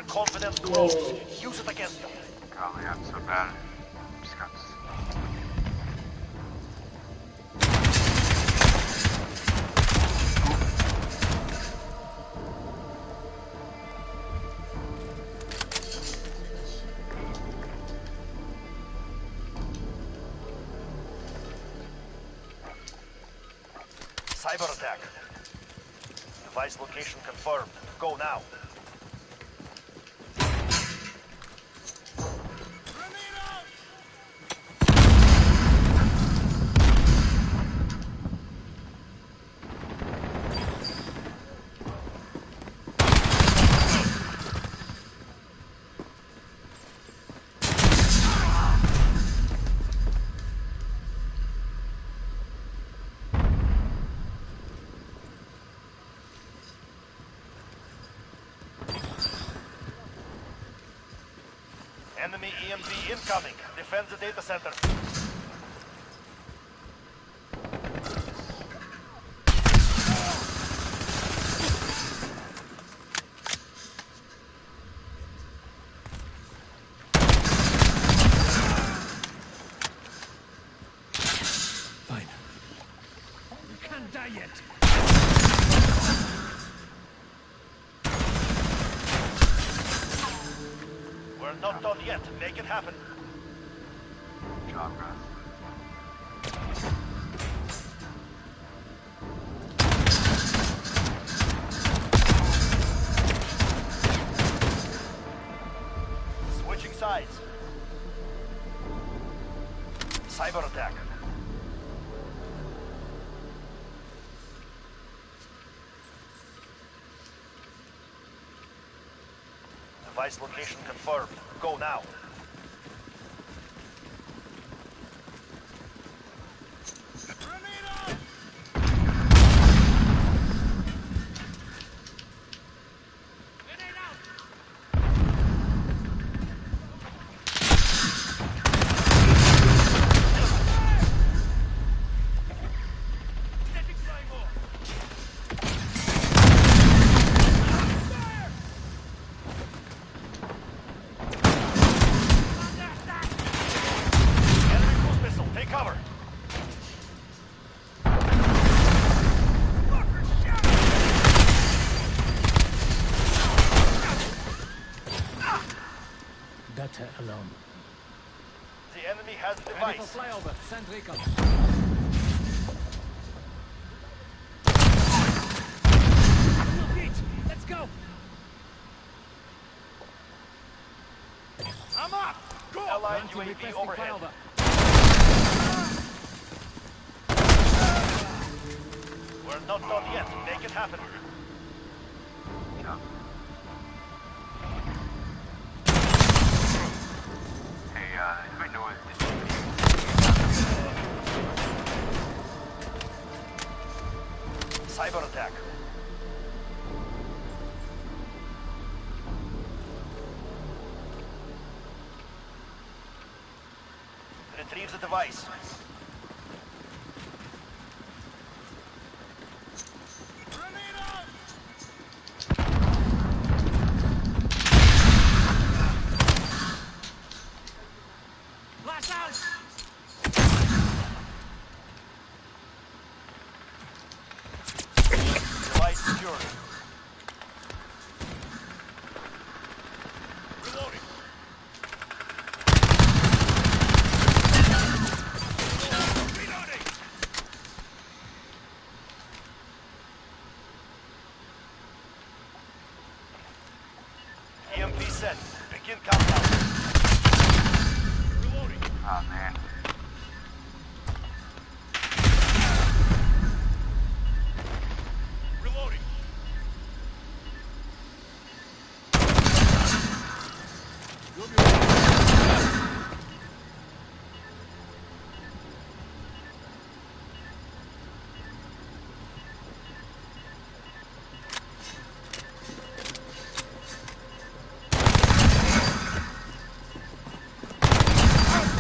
confidence grows. Use it against them. Golly, I'm so bad. Just got Cyber attack. Device location confirmed. Go now. Enemy EMP incoming. Defend the data center. Fine. You can't die yet. We're not done yet. Make it happen. Good job, guys. Switching sides. Cyber attack. Device location confirmed. Go now. Data alone. The enemy has the Ready device. for flyover. Send recon. Your feet. Let's go. I'm up! Go! Allied Granting UAV requesting overhead. flyover. We're not done yet. Make it happen. Yeah. Hey, anybody know what Cyber attack. Retrieve the device. Blast out! Device secured. Reloading. Reloading. EMP set. Begin countdown. Reloading. Oh, man. Reloading.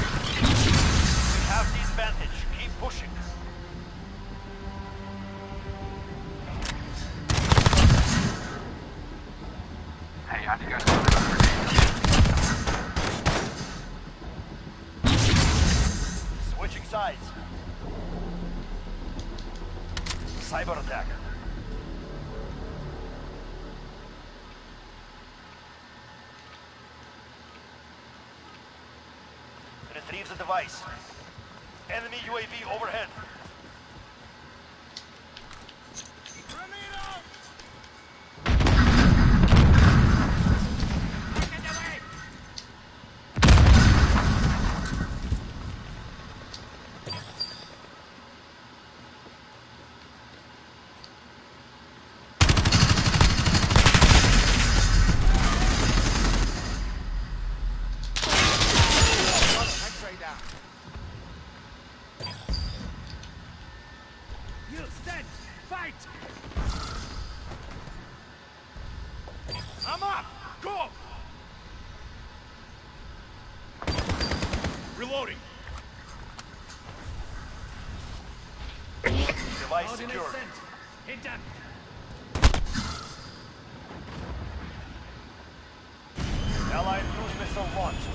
We have the advantage. Keep pushing. Hey, how'd you guys do it? Cyber attack. Retrieve the device. Enemy UAV overhead. You stand! Fight! I'm up! Go! Reloading. Device Ordinate secured. sent. Hit them. Allied cruise missile launched.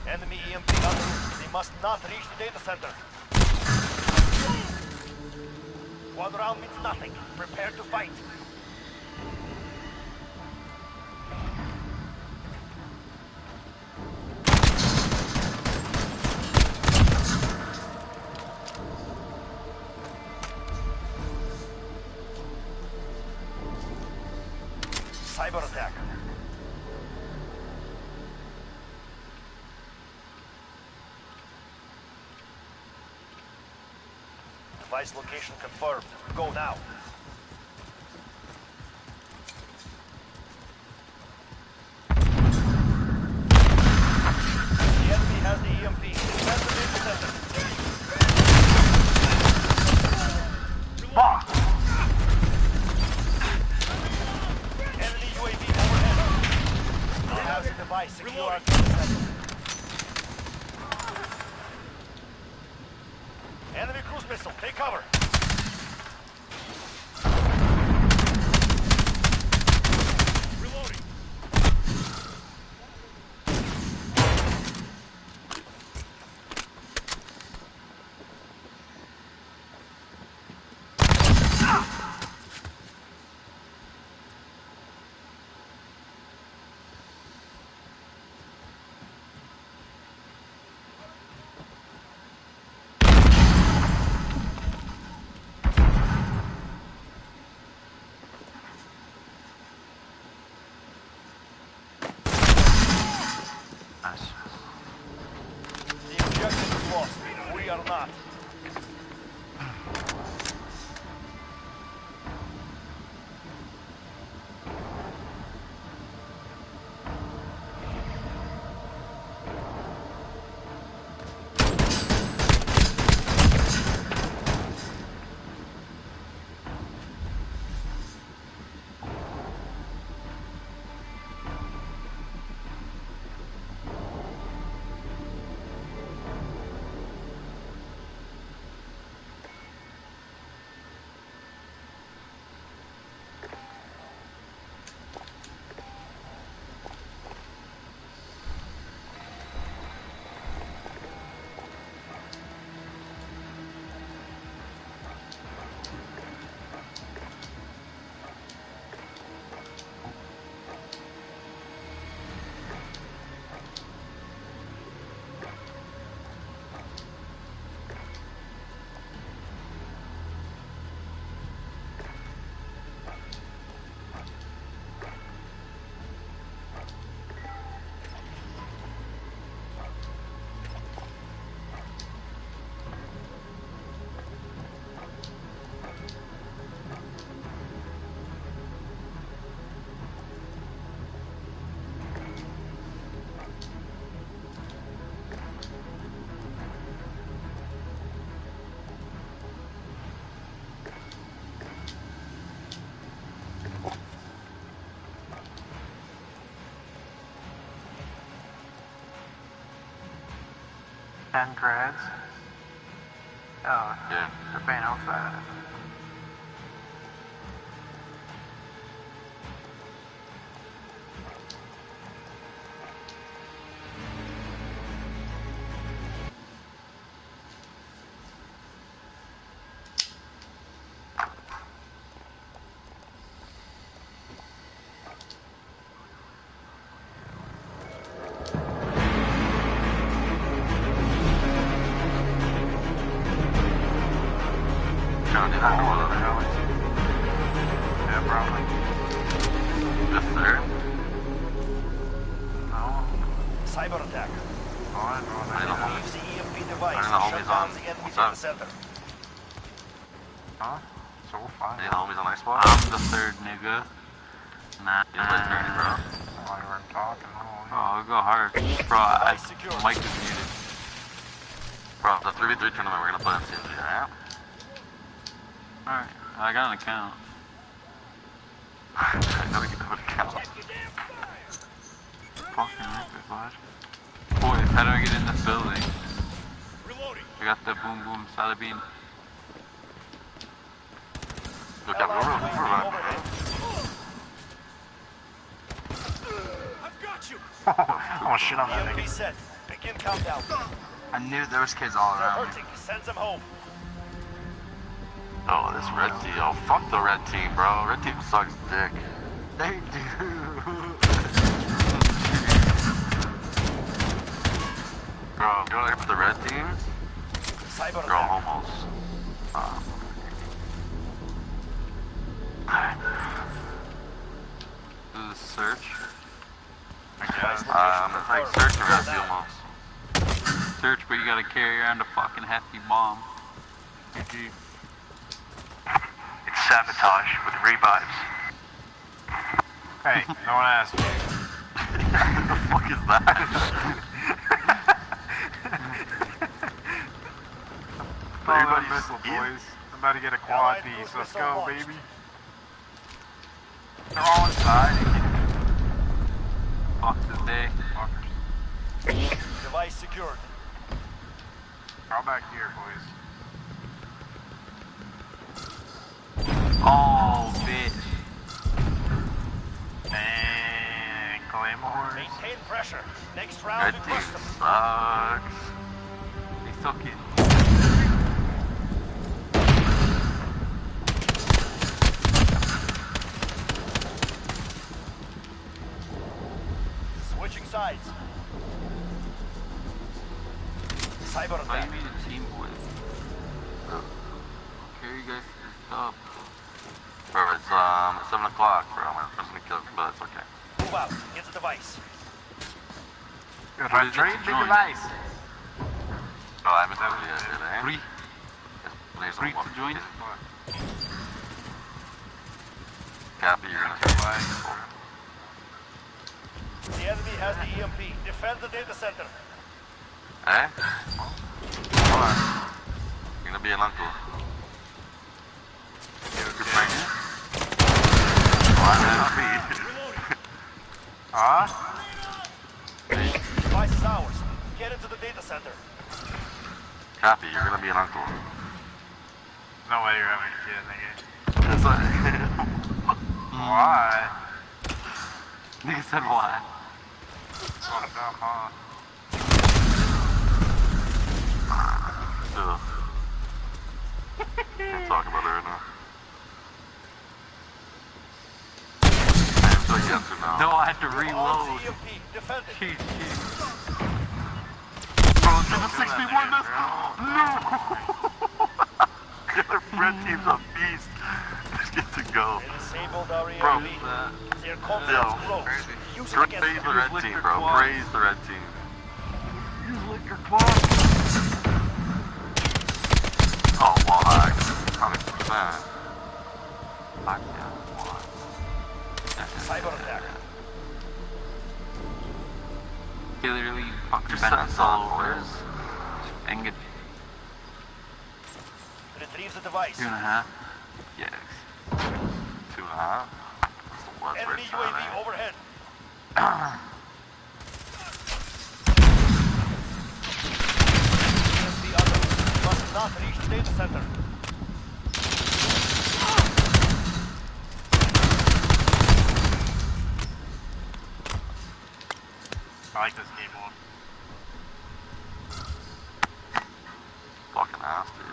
Enemy EMP en route. They must not reach the data center. One round means nothing. Prepare to fight. Cyber attack. Device location confirmed. Go now. The enemy has the EMP. Defend the data center. Fuck! Enemy UAV overhead. Now has the device. Secure our data center. Enemy cruise missile. Take cover. Reloading. Nice. The objective is lost. We are not. And grads. Oh, yeah. They're paying outside. down in that one of the alleys. Yeah, probably. Just there? No. Cyber attack. Oh, I don't know. I don't know. Use the EMP device I to know shut homies down on. the enemy What's data up? center. Huh? So we'll find Any out. homies on Xbox? I'm the third nigga. Nah. You like turning, bro? While you weren't talking, holy. Oh, go hard. Bro, I, Secure. mic is muted. Bro, the 3v3 tournament we're gonna play on CNG, alright? Alright, I got an account. I gotta get an account. Fucking epic, bud. Boys, how do I get in this building? Reloading. We got the boom boom salabine. Look out, Allied we're UAV right. overhead. I've got you. Oh shit on that EMP nigga. set. Begin countdown. I knew there was kids all They're around me. hurting. Send them home. Oh, this red team. Oh, fuck the red team, bro. Red team sucks dick. They do. Bro, you wanna hit the red team? Cyber They're all attack. homos. This is a search. Device location It's like confirmed. search and rescue almost. Search, but you gotta carry around a fucking hefty bomb. GG. It's sabotage with revives. Hey, no one asked me. What the fuck is that? Follow that Everybody's missile, here? boys. I'm about to get a quad Allied piece. cruise Let's missile go, launched. baby. They're all inside. Fuck this day. Fuckers. Device secured. They're all back here, boys. Oh, bitch. Dang, claymores. Maintain pressure. Next Red round, we team push them. sucks. They suck it. Switching sides. Cyber How you attack. mean a team, boys? Carry you guys to this dub. Bro, it's 7 o'clock, bro. I'm gonna kill him, but it's okay. Move out. Get the device. Good, What is it trade to the join? device. Oh, I haven't told you yet, did I? Free. There's Free one. to join. Cappy, you're gonna survive. The enemy has the EMP. Defend the data center. Eh? Alright. You're gonna be an uncle. You're pregnant? Oh, I'm happy. Huh? Device is ours. Get into the data center. Cappy, you're gonna be an uncle. No way you're having a kid, nigga. That's what Why? Nigga said why? Fucked up, huh? Ugh. Can't talk about it right now. I am so against it now. No, I had to On reload. the EMP. Defend it. Jeez, jeez. Bro, it's a 61 this. No! The red team's a beast. Just get to go. They disabled our Bro, EMP. Their confidence grows. Use it against praise them. the red team, bro. Praise the red team. You lick your claws. Oh, wall hack. 100%. Fuck yeah. Cyber attack. He literally fucking Just bent send us some, all over. boys. And get Retrieve the device. 2.5. Yes. 2.5. That's the worst Enemy red UAV side, overhead. The other must not reach the data center. I like this game more. Fucking ass, dude.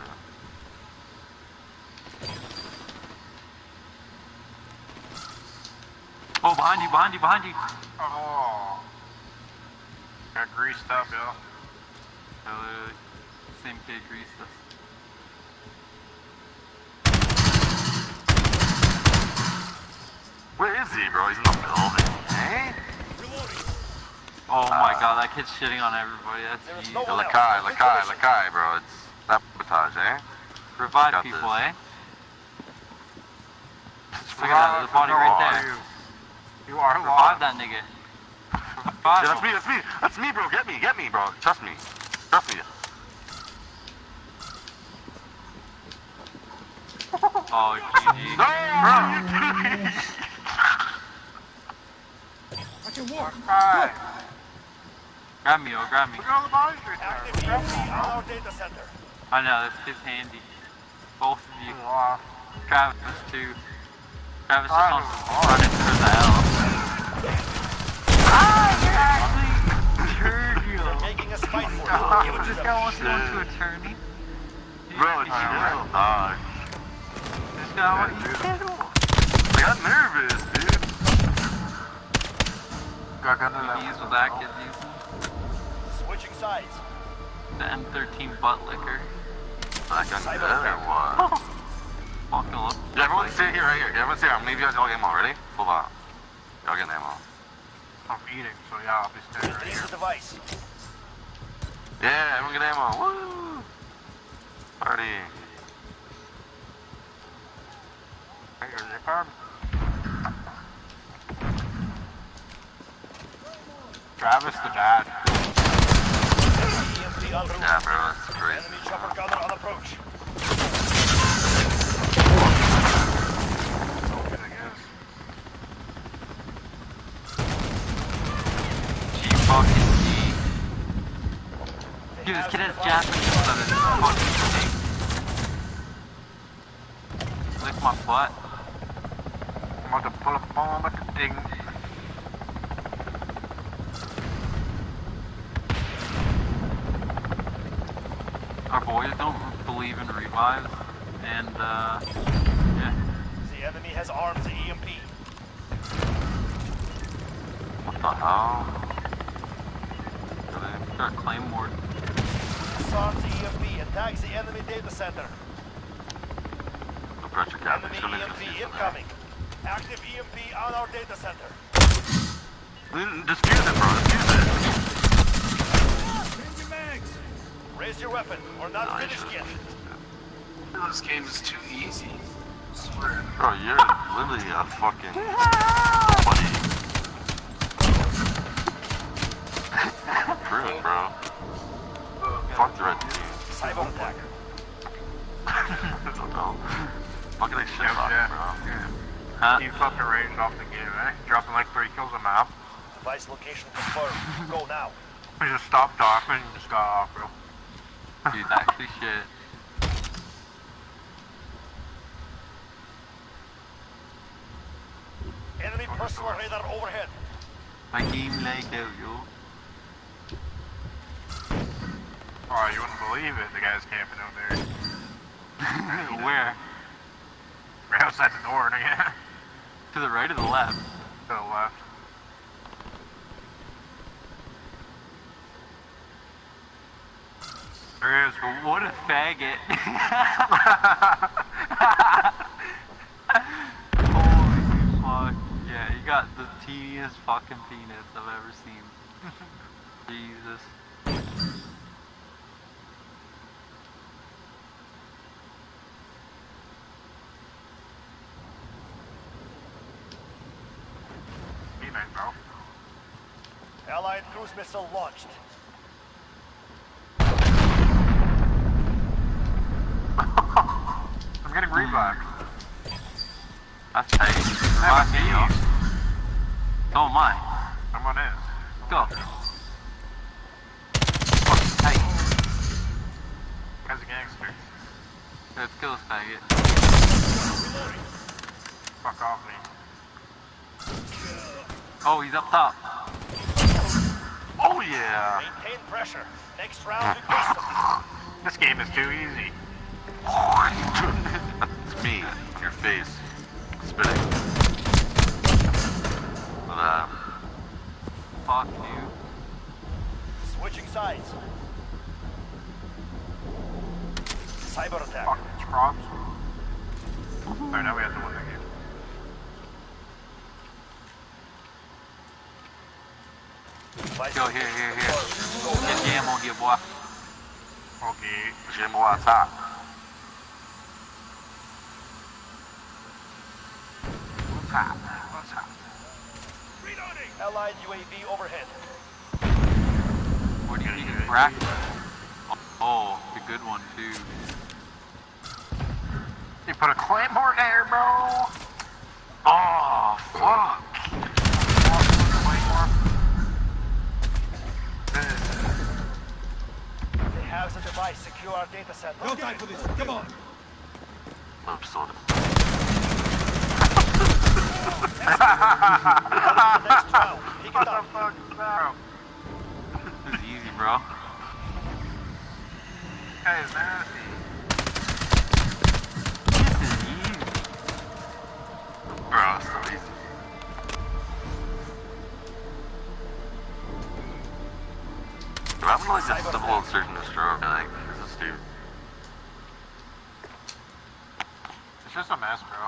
Oh, behind you, behind you, behind you. Oh. Got greased up, yo. Literally, same kid greased us. Where is he, bro? He's in the building. Hey? Reloading. Oh my god, that kid's shitting on everybody. That's There is easy. no one else. Lakai, bro. It's sabotage, eh? Revive Got people, this. eh? Look at that, there's a body right there. You are Revive lost. that nigga. Yeah, Revive him. that's me, bro. Get me, bro. Trust me. Oh, GG. No, bro. I can walk. Alright. Grab me, grab me. Look at all the bodies right Active there. EMP on our data center. I know, this kid's handy. Both of you. Wow. Travis, too. Travis just wants to run into the hell. They're making us fight for Oh, it. Give it to this them. guy wants to go to attorney. Bro, chill, dog. This guy wants to I got nervous, dude. Got under that. GG's with that kid, dude. Switching sides. The M13 butt licker. Back on the other one. Fucking look. Yeah, everyone sit here, right here. Everyone sit here. I'm leaving you guys all ammo. Ready? Hold on. Y'all get ammo. I'm eating, so yeah, I'll be standing right Release here. the device. Yeah, everyone get ammo. Woo! Party. Here's your card. Travis the dad. EMP en route. Yeah, bro, that's crazy. Enemy chopper gunner on approach. Good, I guess. G fucking G. Dude, this kid has Japanese on his fucking thing. Lick my butt. I'm about to pull a bomb at the thing. Our boys don't believe in revives, and yeah. The enemy has armed the EMP. What the hell? Really? Start Claymore. Disarms the EMP and tags the enemy data center. No pressure cap. Enemy Still need to EMP see something. incoming. Active EMP on our data center. Dispute it, bro. Dispute it. Change your mags. Raise your weapon. We're not No, you finished should've yet. dispute it. This game is too easy. I swear. Bro, you're literally a fucking buddy. Ruined, bro. Fuck the red team. Cyber attack. No. Fucking like shit Yeah, on yeah. bro. Huh? You fucking raged off the game, eh? Dropping like 3 kills a map. Device location confirmed. Go now. We just stopped talking and just got off, bro. Dude, actually shit. Enemy personal radar overhead. My game like that, yo. Oh, you wouldn't believe it. The guy's camping out there. Where? Right outside the door again. To the right or the left? To the left. There is. What a faggot. Holy fuck. Yeah, you got the teeniest fucking penis I've ever seen. Jesus. Be nice, bro. Allied cruise missile launched. I'm getting revived. That's tight. Revive me, yo. So am I. Someone is. Go. Fucking tight. Guy's a gangster. Let's kill this faggot. Fuck off me. Oh, he's up top. Oh yeah. Maintain pressure. Next round we push them. This game is too easy. That's me. Your face. Spitting. Look at that. Fuck you. Switching sides. Cyber attack. Fuck, it's props. Alright, now we have to win the game. Device Go, here. confirmed. Go Get now. the ammo here, boy. Okay. Jim what's up? What's happening? What's happening? Reloading. Allied UAV overhead. What do you think? Crack? Oh, a good one, too. You put a claymore there, bro. Oh, fuck. They have the device. Secure our data center. No time for this. Come on. Oops, sorry. Next round. Pick it up. Fuck is that? This is easy, bro. Hey, nasty. This is easy. Bro, it's so easy. I'm gonna like just double search and destroy, like, this is stupid. It's just a mess, bro.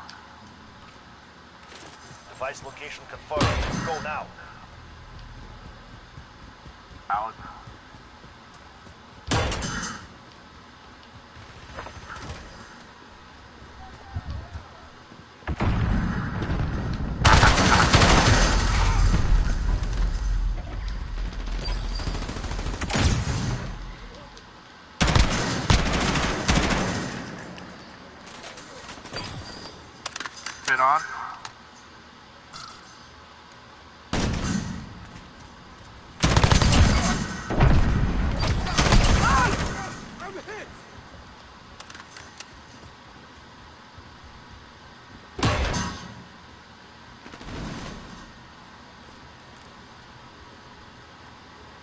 Device location confirmed. Go now. Out. Fit on. I'm hit.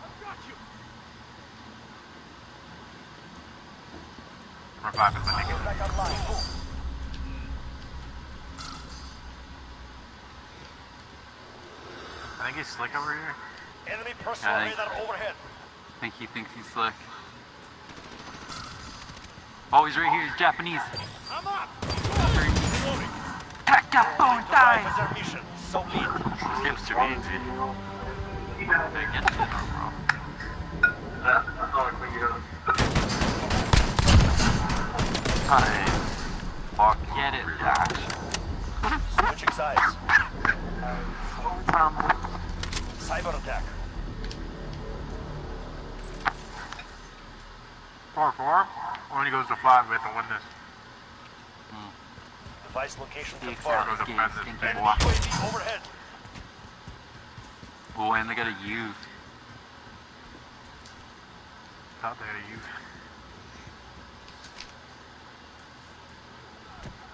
I've got you. Reviving the nigga. Back online. Move. I think he's slick over here. Enemy personal I think- radar overhead. I think he thinks he's slick. Oh, he's right here. He's Japanese. I'm up. Reloading. Pack up, bone Drive time. is their mission. So lead. This game's too easy. Get the bro. Nice. Fucking Get it. reaction. Switching sides. Cyber attack. 4-4. When he goes to 5, we have to win this. Device location The confirmed. exact game, stinky Enemy boy. UAV overhead. Oh, and they got a U. Out there to you.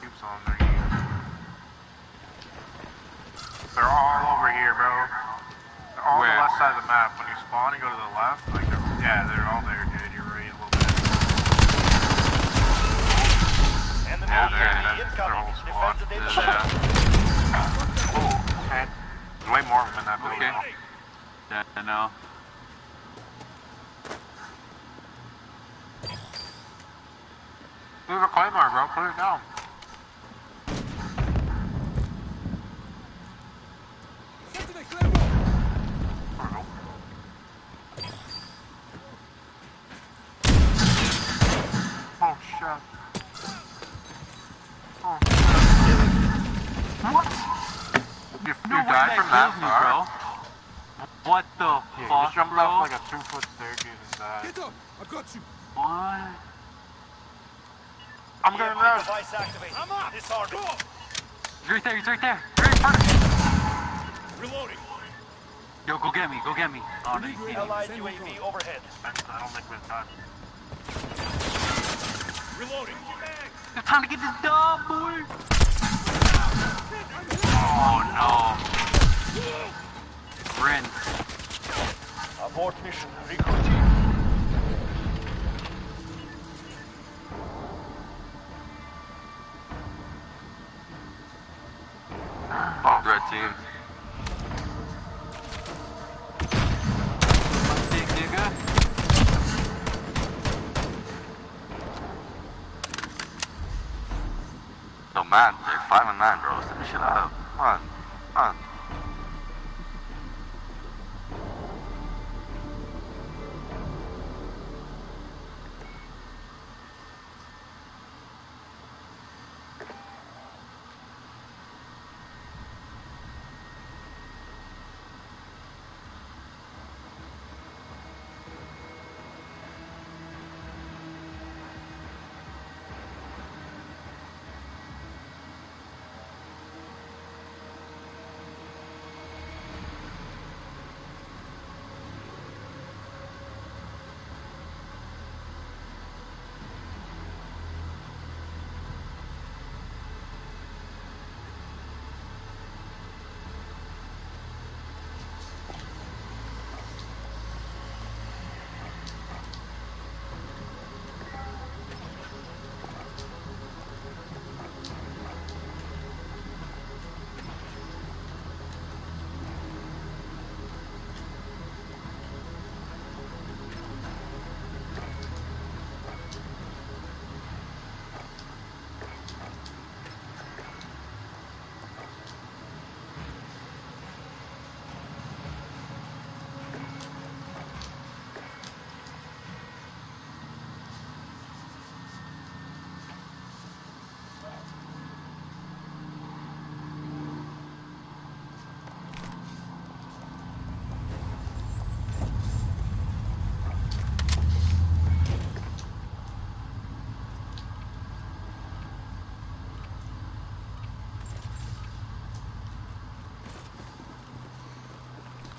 Keeps on there. They're all over here, bro. They're all on Where? the left side of the map. When you spawn and go to the left, like yeah, they're all there, dude. You're right a little bit. Enemy Yeah, UAV that's their incoming. whole squad. Defend the data Yeah. center. Oh, okay. There's way more of them in that building. Okay. Yeah, I know. Move a claymore, bro. Put it down. Get to the Claymore. Or no. Oh, shit. Oh, What? you No way died that from that kills me, far? bro. What the Yeah, you fuck, just jumped bro? off like a 2-foot staircase and died. Get up. I've got you. What? I'm going EMP down. device activated. I'm up. Disarm Go. it. He's right there. He's right there. Right in front of me. Reloading. Yo, go get me. Go get me. Oh, no, you can't. Allied UAV overhead. I don't think we have time. Reloading. It's time to get this dub, boy. Oh, no. Rinse. Abort mission. Recruit team. Oh, red team. Big nigga. Yo, man, they're 5 and 9, bro. Set this shit up. Come on. Come on.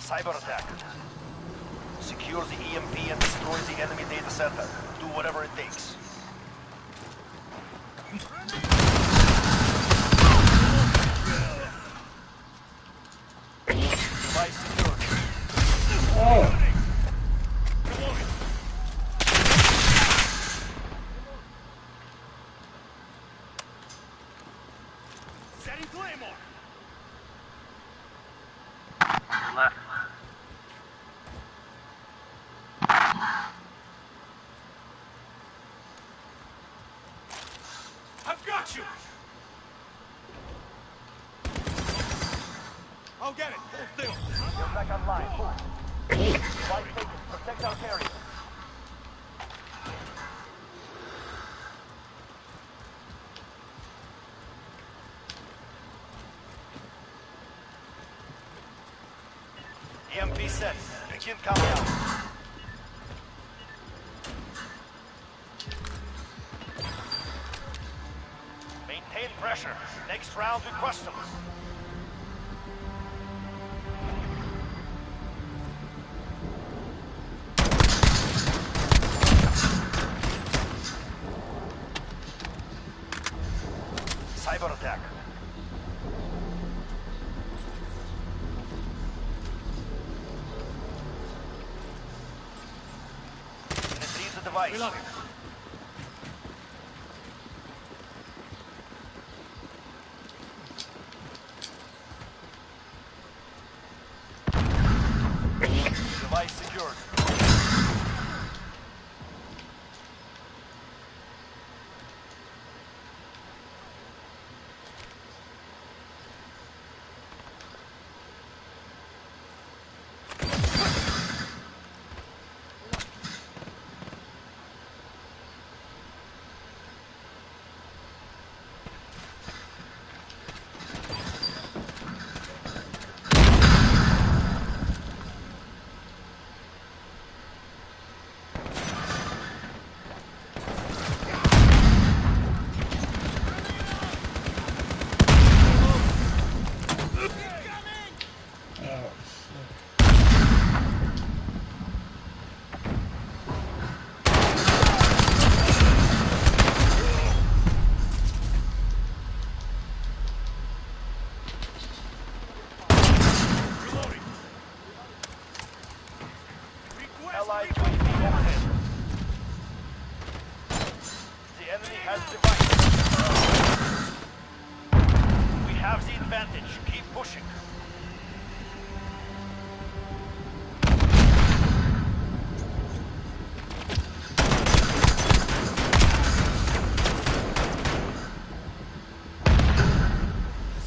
Cyber attack. Secure the EMP and destroy the enemy data center. Do whatever it takes. Device secured. Reloading. Setting Claymore. On your left. I've got you. I'll get it. Hold still. You're back online. Move. Device taken. Protect our carrier. EMP set. Begin countdown. Maintain pressure. Next round we crush them. Cyber attack. Retrieve the device. Reloading. Device secured. Reloading. Allied UAV overhead. The enemy has device. We have the advantage. Keep pushing.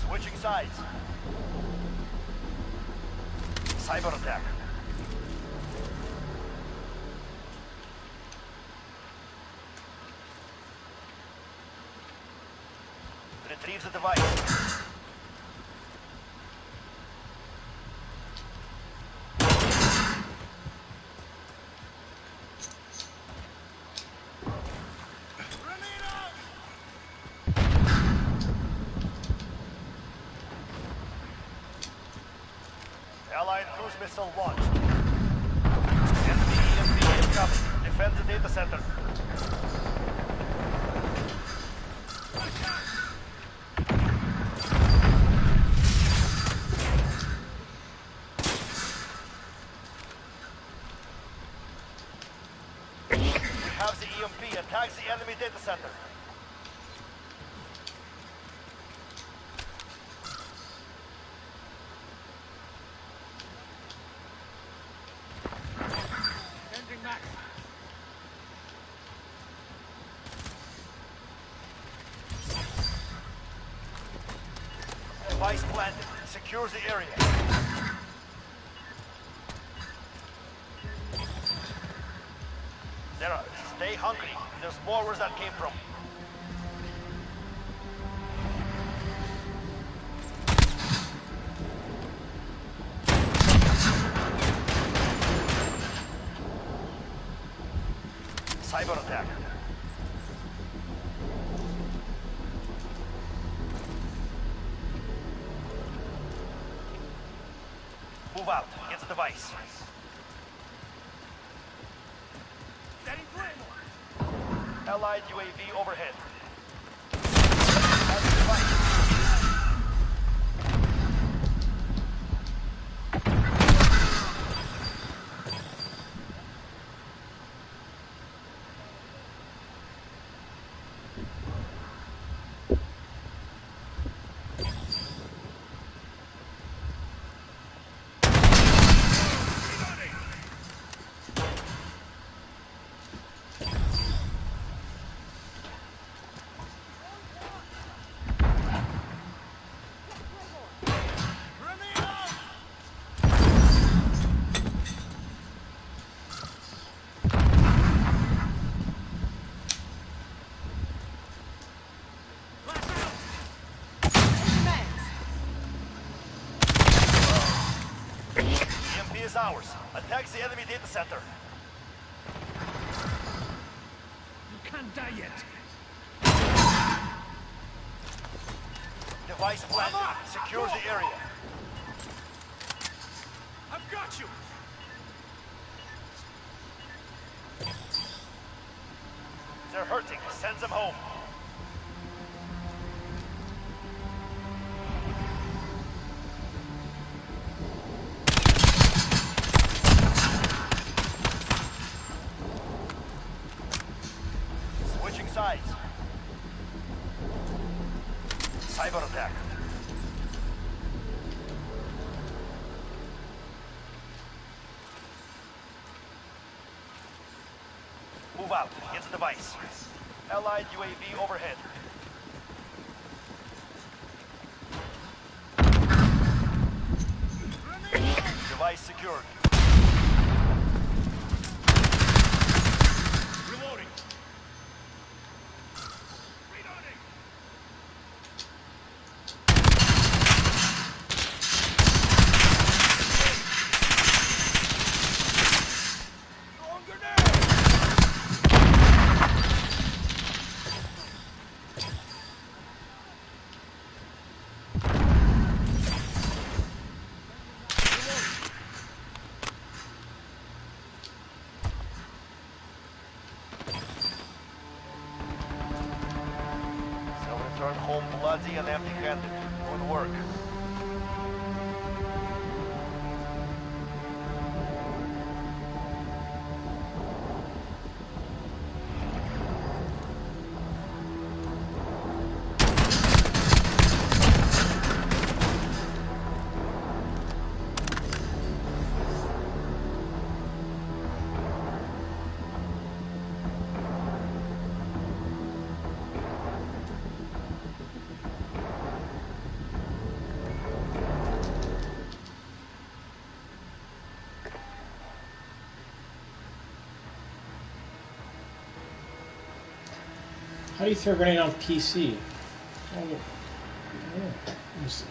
Switching sides. Cyber attack. Retrieve the device. Allied cruise missile launched. Enemy EMP incoming. Defend the data center. We have the EMP. Attack the enemy data center. Changing max. Device planted. Secure the area. Zera, stay hungry. There's more where that came from. Cyber attack. Move out. Get Hits the device. Setting flame. Allied UAV overhead. Has the device. EMP is ours. Attacks the enemy data center. You can't die yet. Device planted. Secures the area. I've got you. They're hurting. Send them home. Switching sides. Cyber attack. Move out. Get the device. Allied UAV overhead. Device secured. Reloading. Reloading. Throwing grenade. So return home bloody and empty-handed. Good work. How do you throw a grenade on PC? Oh, yeah. Let me see.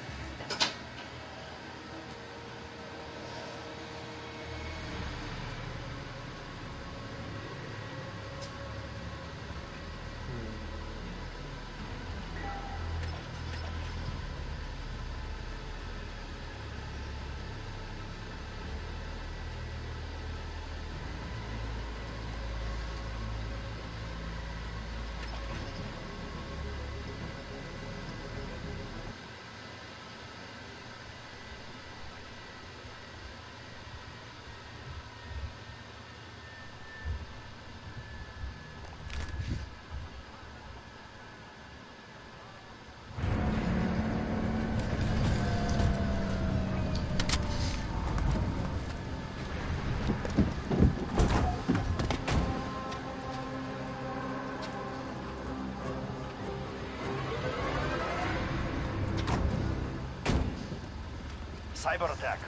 Cyber attack.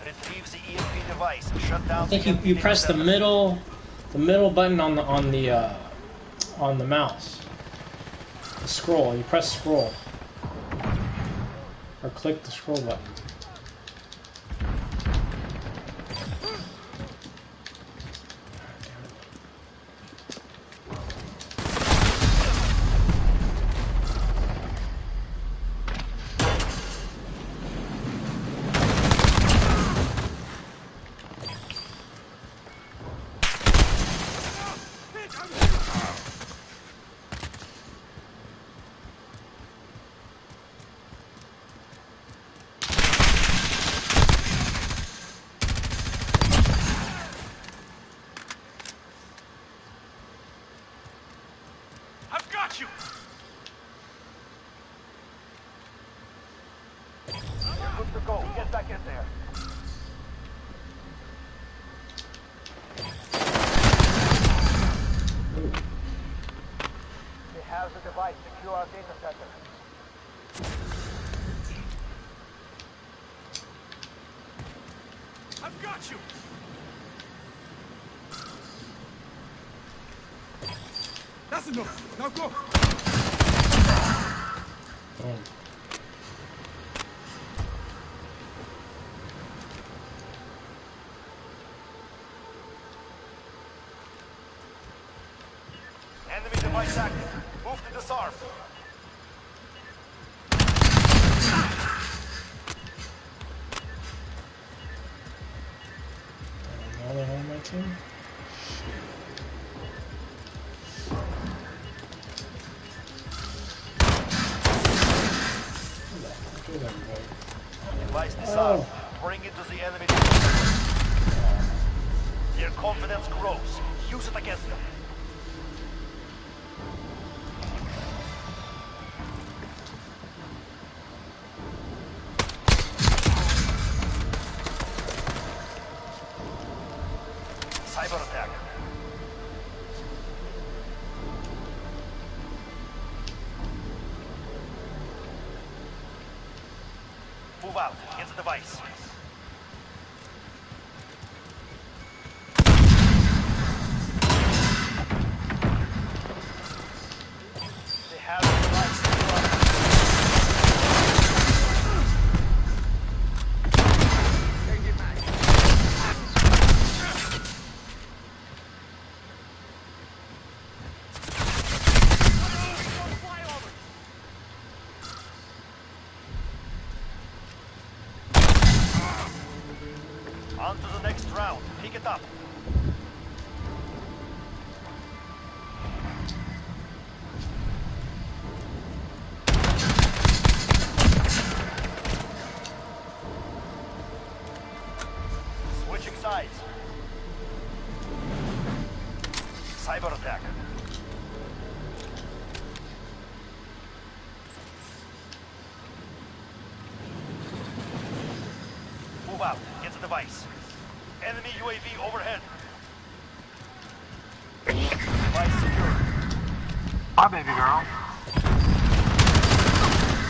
Retrieves the EMP device and shut down. I think you press the middle button on the mouse. The scroll. You press scroll. Or click the scroll button. got you! You're good to go. Get back in there. They have the device. Secure our data center. I've got you! That's enough. Now go! Boom. Enemy device active. Move to disarm. Another one on my team? Where the heck is everybody? Device disarmed. Bring it to the enemy. Their confidence grows. Use it against them. Cyber attack. Move out. Get the device. They have the device. On to the next round. Pick it up. Switching sides. Cyber attack. Move out. Get the device. Enemy UAV overhead. Device secure. Hi, baby girl.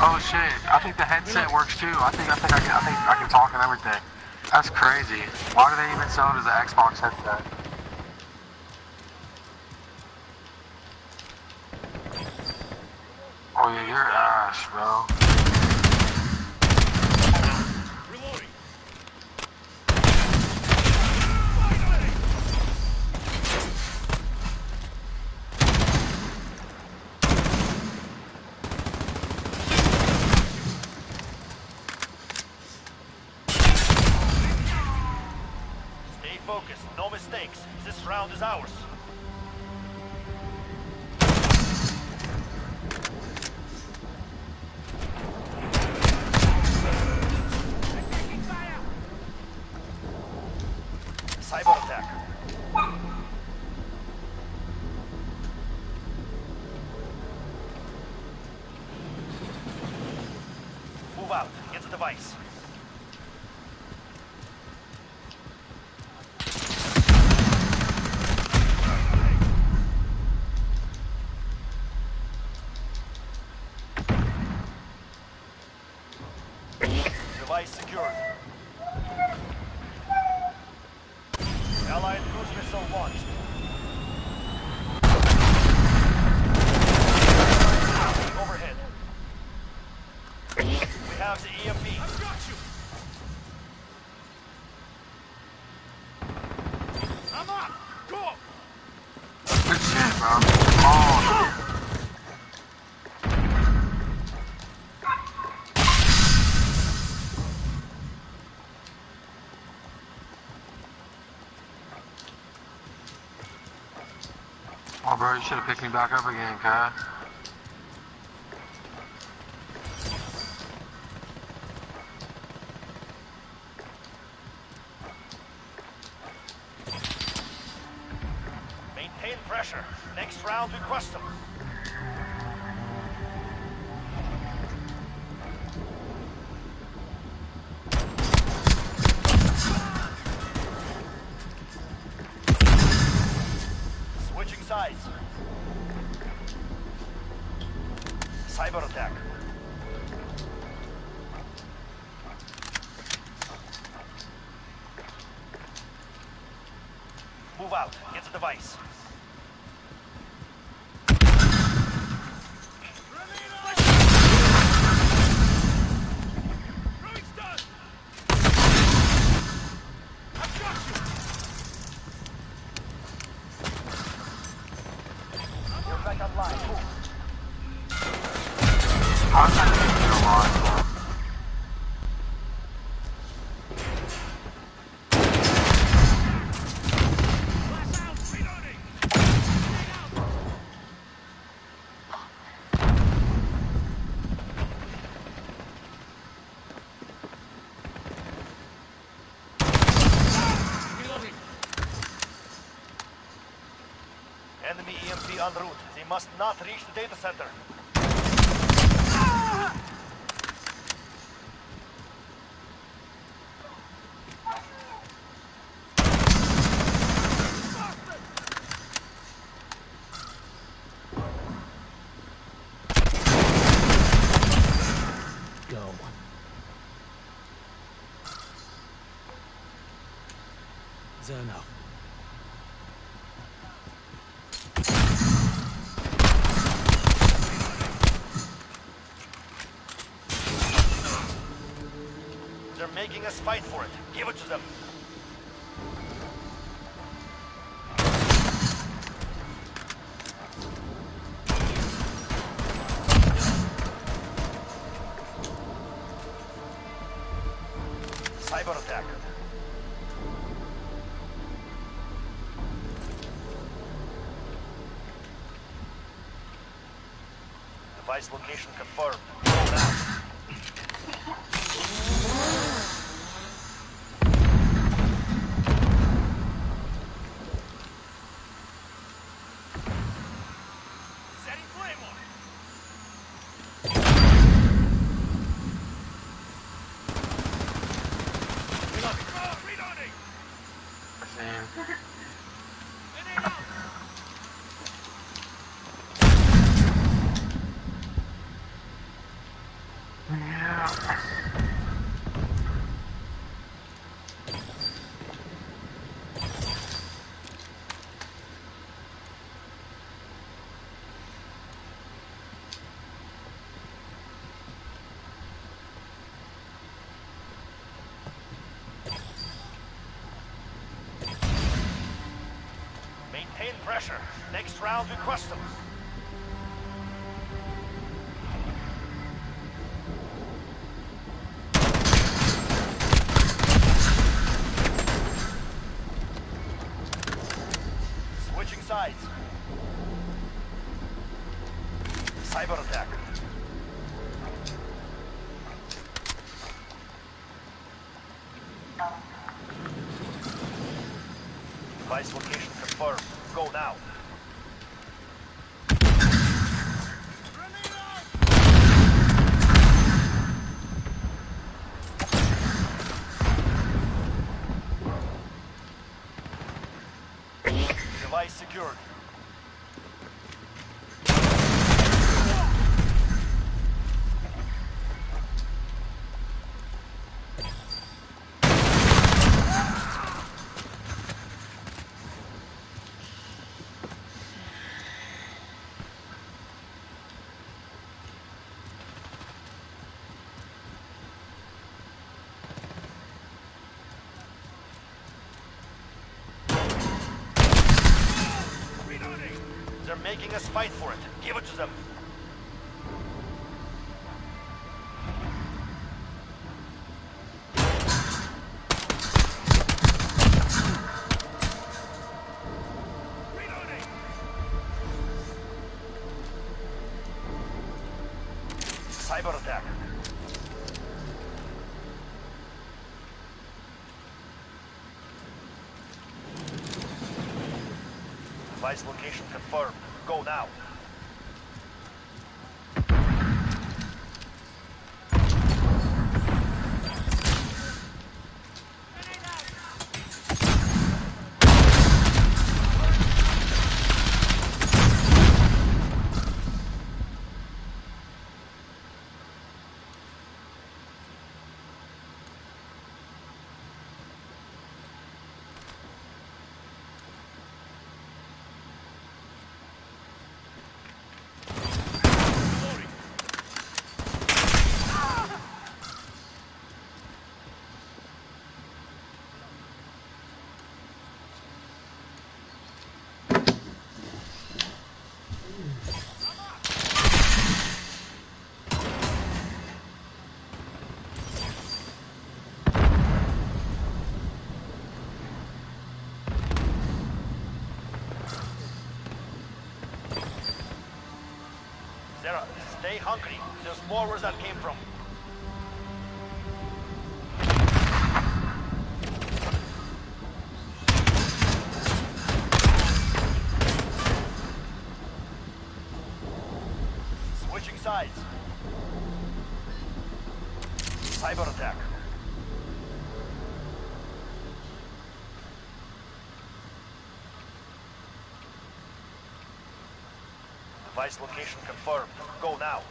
Oh shit! I think the headset works too. I think I can talk and everything. That's crazy. Why do they even sell it as an Xbox headset? Oh yeah, you're ass, bro. Reloading! Stay focused. No mistakes. This round is ours. Cyber attack. Move out. Get the device. Device secured. Allied cruise missile launched. Overhead. We have the EMP. I've got you! I'm up! Go! Good shit, bro. Oh. Oh, bro, you should have picked me back up again, Kai. Maintain pressure. Next round we crush them. Cyber attack. Move out. Get the device. Throwing stun! I've got you! You're back online. Move. How's that thing still on? Flash out! Reloading! Reloading! Enemy EMP en route. They must not reach the data center. Go. There now. They're making us fight for it. Give it to them. Cyber attack. Device location confirmed. Go now. Setting Claymore! Reloading! Same. Grenade out! Yeah. Maintain pressure. Next round we crush them. Switching sides. Cyber attack. Device location confirmed. Go now. Device secured. They're making us fight for it. Give it to them. Reloading! Cyber attack. Device location confirmed. Go now. Zera, stay hungry. There's more where that came from. Switching sides. Cyber attack. Device location confirmed. Go now.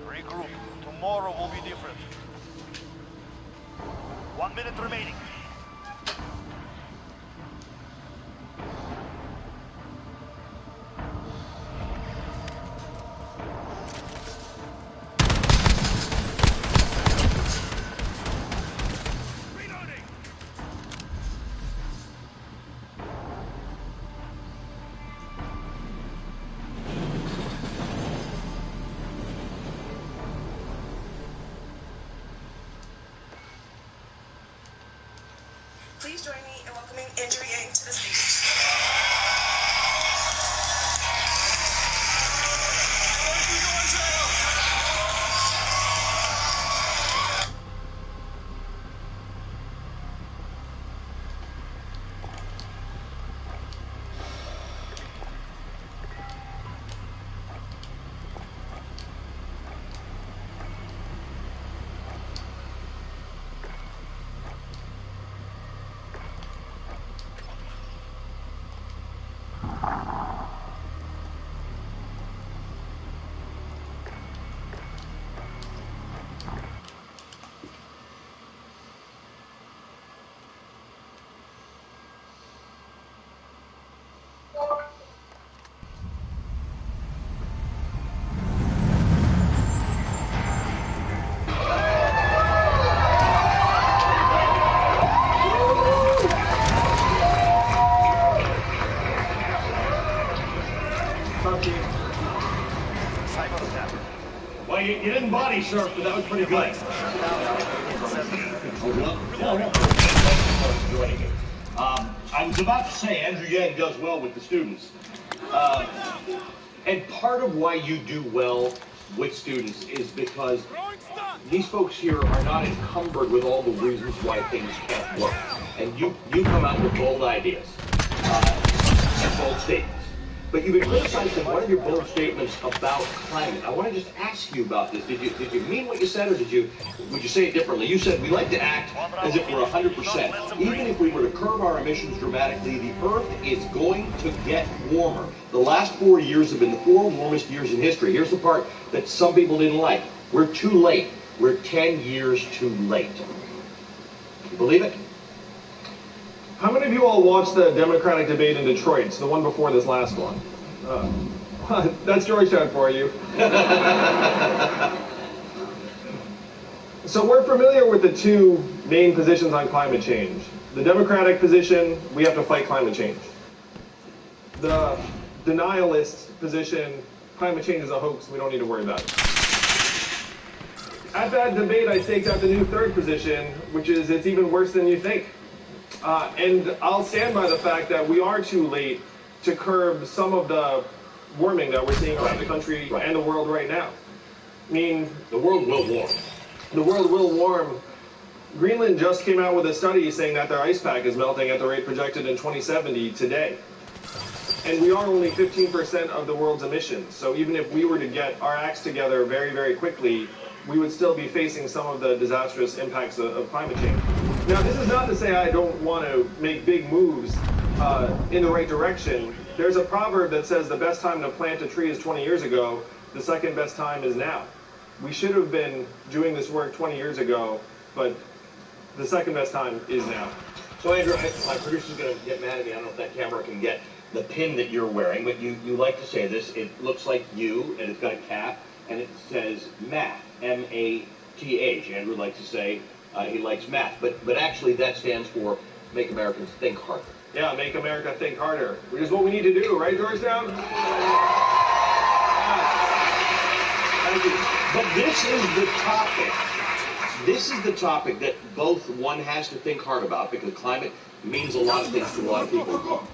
Regroup. Tomorrow will be different. 1 minute remaining. Reloading! Please join me in welcoming Andrew Yang to the stage. Cyber attack. Well, you didn't body surf, but that was pretty good. Joining me. I was about to say, Andrew Yang does well with the students. And part of why you do well with students is because these folks here are not encumbered with all the reasons why things can't work. And you come out with bold ideas and bold statements. But you've been criticized in one of your bold statements about climate. I want to just ask you about this. Did you mean what you said, or would you say it differently? You said we like to act as if we're 100%. Even if we were to curb our emissions dramatically, the Earth is going to get warmer. The last 4 years have been the 4 warmest years in history. Here's the part that some people didn't like. We're too late. We're 10 years too late. You believe it? How many of you all watched the Democratic debate in Detroit? It's the one before this last one. That's Georgetown for you. So we're familiar with the two main positions on climate change. The Democratic position, we have to fight climate change. The denialist position, climate change is a hoax, we don't need to worry about it. At that debate, I staked out the new third position, which is it's even worse than you think. And I'll stand by the fact that we are too late to curb some of the warming that we're seeing around the country and the world right now. I mean, the world will warm. The world will warm. Greenland just came out with a study saying that their ice pack is melting at the rate projected in 2070 today. And we are only 15% of the world's emissions. So even if we were to get our acts together very, very quickly, we would still be facing some of the disastrous impacts of climate change. Now, this is not to say I don't want to make big moves in the right direction. There's a proverb that says the best time to plant a tree is 20 years ago, the second best time is now. We should have been doing this work 20 years ago, but the second best time is now. So Andrew, my producer's going to get mad at me. I don't know if that camera can get the pin that you're wearing, but you like to say this. It looks like you, and it's got a cap, and it says math, M-A-T-H. Andrew likes to say he likes math, but actually that stands for Make Americans Think Harder. Yeah, Make America Think Harder, which is what we need to do, right, Georgetown? Thank you. But this is the topic. This is the topic that both one has to think hard about, because climate means a lot of things to a lot of people.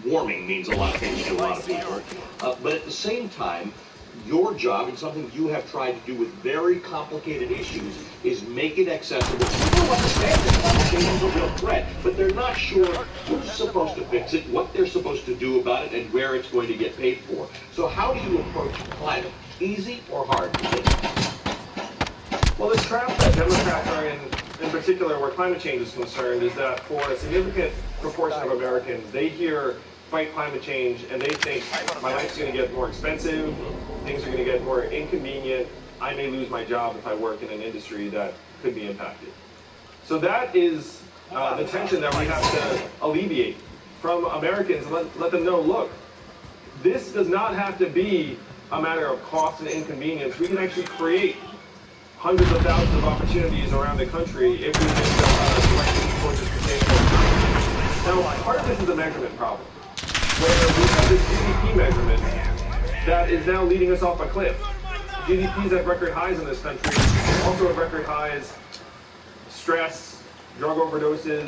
Warming means a lot of things to a lot of people. But at the same time, your job, and something you have tried to do with very complicated issues, is make it accessible. People understand that climate change is a real threat, but they're not sure who's supposed to fix it, what they're supposed to do about it, and where it's going to get paid for. So how do you approach climate? Easy or hard? Well, the trap that Democrats are in particular, where climate change is concerned, is that for a significant proportion of Americans, they hear fight climate change and they think my life's going to get more expensive, things are going to get more inconvenient, I may lose my job if I work in an industry that could be impacted. So that is the tension that we have to alleviate from Americans, let them know, look, this does not have to be a matter of cost and inconvenience. We can actually create hundreds of thousands of opportunities around the country if we make the right move towards a sustainable economy. Now, part of this is a measurement problem, where we have this GDP measurement that is now leading us off a cliff. GDP is at record highs in this country, also at record highs, stress, drug overdoses,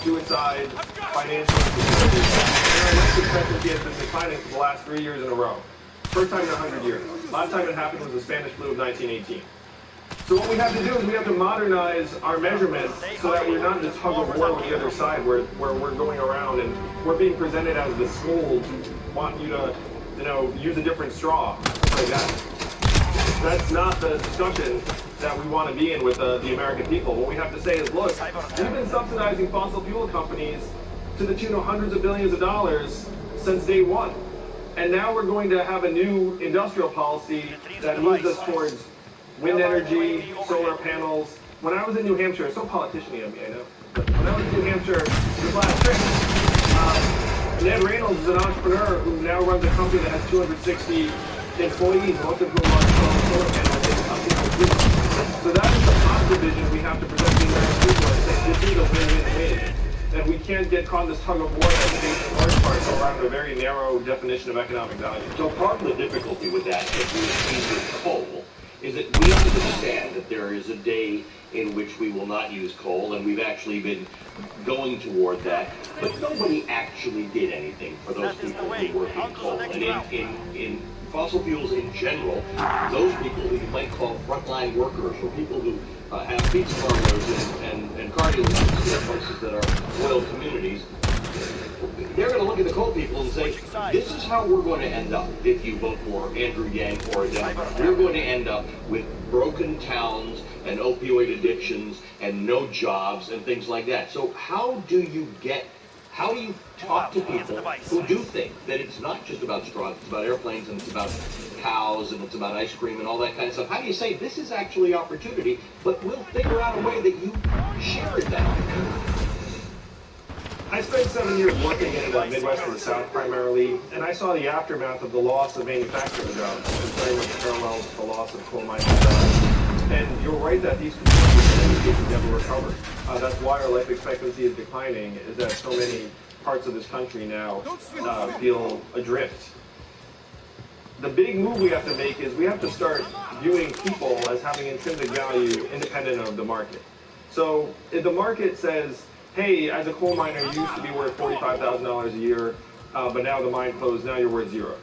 suicide, financial insecurity. And our life expectancy has been declining for the last 3 years in a row. First time in 100 years. Last time it happened was the Spanish flu of 1918. So what we have to do is we have to modernize our measurements so that we're not in this tug of war with the other side where we're going around and we're being presented as the schools who want you to, use a different straw. Like that. That's not the discussion that we want to be in with the American people. What we have to say is, look, we've been subsidizing fossil fuel companies to the tune of hundreds of billions of dollars since day one. And now we're going to have a new industrial policy that moves us towards wind energy, solar panels. When I was in New Hampshire, so politician-y of me, I know, but when I was in New Hampshire this last trip, Ned Reynolds is an entrepreneur who now runs a company that has 260 employees, most of whom are solar panels in companies. So that is the positive vision we have to present to the American people, and say this is a win-win-win. And we can't get caught in this tug of war that states in large part around a very narrow definition of economic value. So part of the difficulty with that, if we use coal, is that we understand that there is a day in which we will not use coal, and we've actually been going toward that, but nobody actually did anything for those people who work in coal. And in fossil fuels in general, those people who you might call frontline workers, or people who have pizza parlors and car dealerships, places that are oil communities, they're going to look at the coal people and say, this is how we're going to end up if you vote for Andrew Yang or a Democrat. We're going to end up with broken towns and opioid addictions and no jobs and things like that. So how do you get How do you talk to people who do think that it's not just about straws, it's about airplanes, and it's about cows, and it's about ice cream, and all that kind of stuff? How do you say this is actually opportunity, but we'll figure out a way that you share it that opportunity? I spent 7 years working in the Midwest and the South primarily, and I saw the aftermath of the loss of manufacturing jobs. It's very much parallel to the loss of coal mining jobs. And you're right that these communities never recover. That's why our life expectancy is declining, is that so many parts of this country now feel adrift. The big move we have to make is we have to start viewing people as having intrinsic value independent of the market. So if the market says, hey, as a coal miner, you used to be worth $45,000 a year, but now the mine closed, now you're worth zero.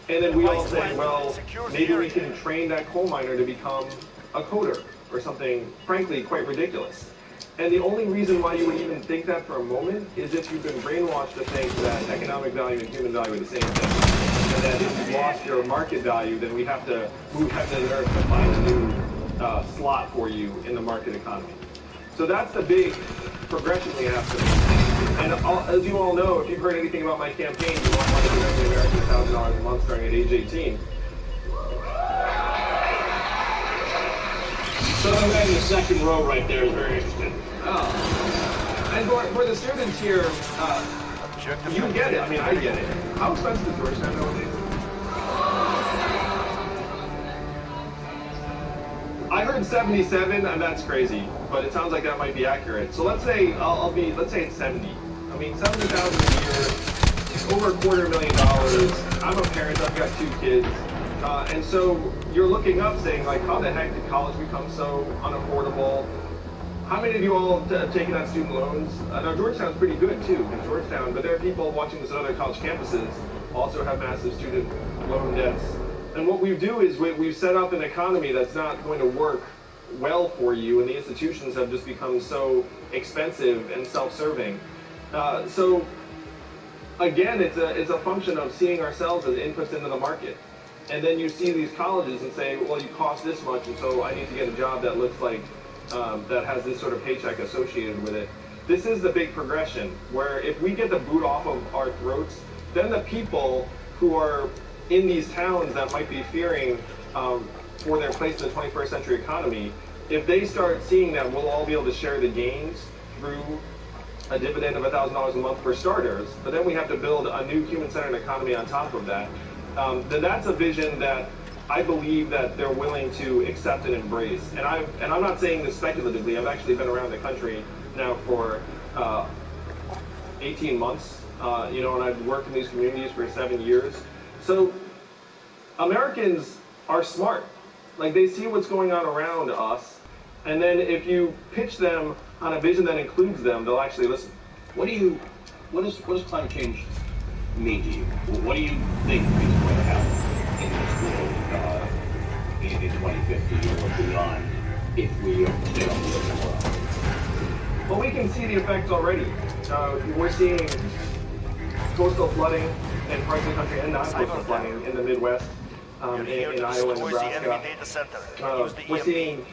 And then we all say, well, maybe we can train that coal miner to become a coder or something, frankly, quite ridiculous. And the only reason why you would even think that for a moment is if you've been brainwashed to think that economic value and human value are the same thing. And that if you've lost your market value, then we have to move heaven and earth to find a new slot for you in the market economy. So that's the big progression we have to make. And as you all know, if you've heard anything about my campaign, you want to give every American $1,000 a month starting at age 18. So the guy in the second row right there is very interested. Oh. And for the students here, you get it. I mean, I get it. How expensive is Georgetown nowadays? I heard 77, and that's crazy, but it sounds like that might be accurate. So let's say let's say it's 70. I mean, $70,000 a year, over $250,000. I'm a parent. I've got 2 kids. And so you're looking up saying, like, how the heck did college become so unaffordable? How many of you all have taken out student loans? Now, Georgetown's pretty good, too, in Georgetown, but there are people watching this at other college campuses also have massive student loan debts. And what we do is we've set up an economy that's not going to work well for you, and the institutions have just become so expensive and self-serving. So, again, it's a function of seeing ourselves as inputs into the market. And then you see these colleges and say, well, you cost this much, and so I need to get a job that looks like, that has this sort of paycheck associated with it. This is the big progression, where if we get the boot off of our throats, then the people who are in these towns that might be fearing for their place in the 21st century economy, if they start seeing that we'll all be able to share the gains through a dividend of $1,000 a month for starters, but then we have to build a new human-centered economy on top of that, then that's a vision that I believe that they're willing to accept and embrace. And I'm not saying this speculatively. I've actually been around the country now for 18 months, and I've worked in these communities for 7 years. So Americans are smart. Like, they see what's going on around us, and then if you pitch them on a vision that includes them, they'll actually listen. What does climate change mean to you? What do you think is going to happen in this world in 2050 or beyond if we stay on the world? Well, we can see the effects already. We're seeing coastal flooding in parts of the country and non-coastal flooding in the Midwest, in Iowa and Nebraska. We're seeing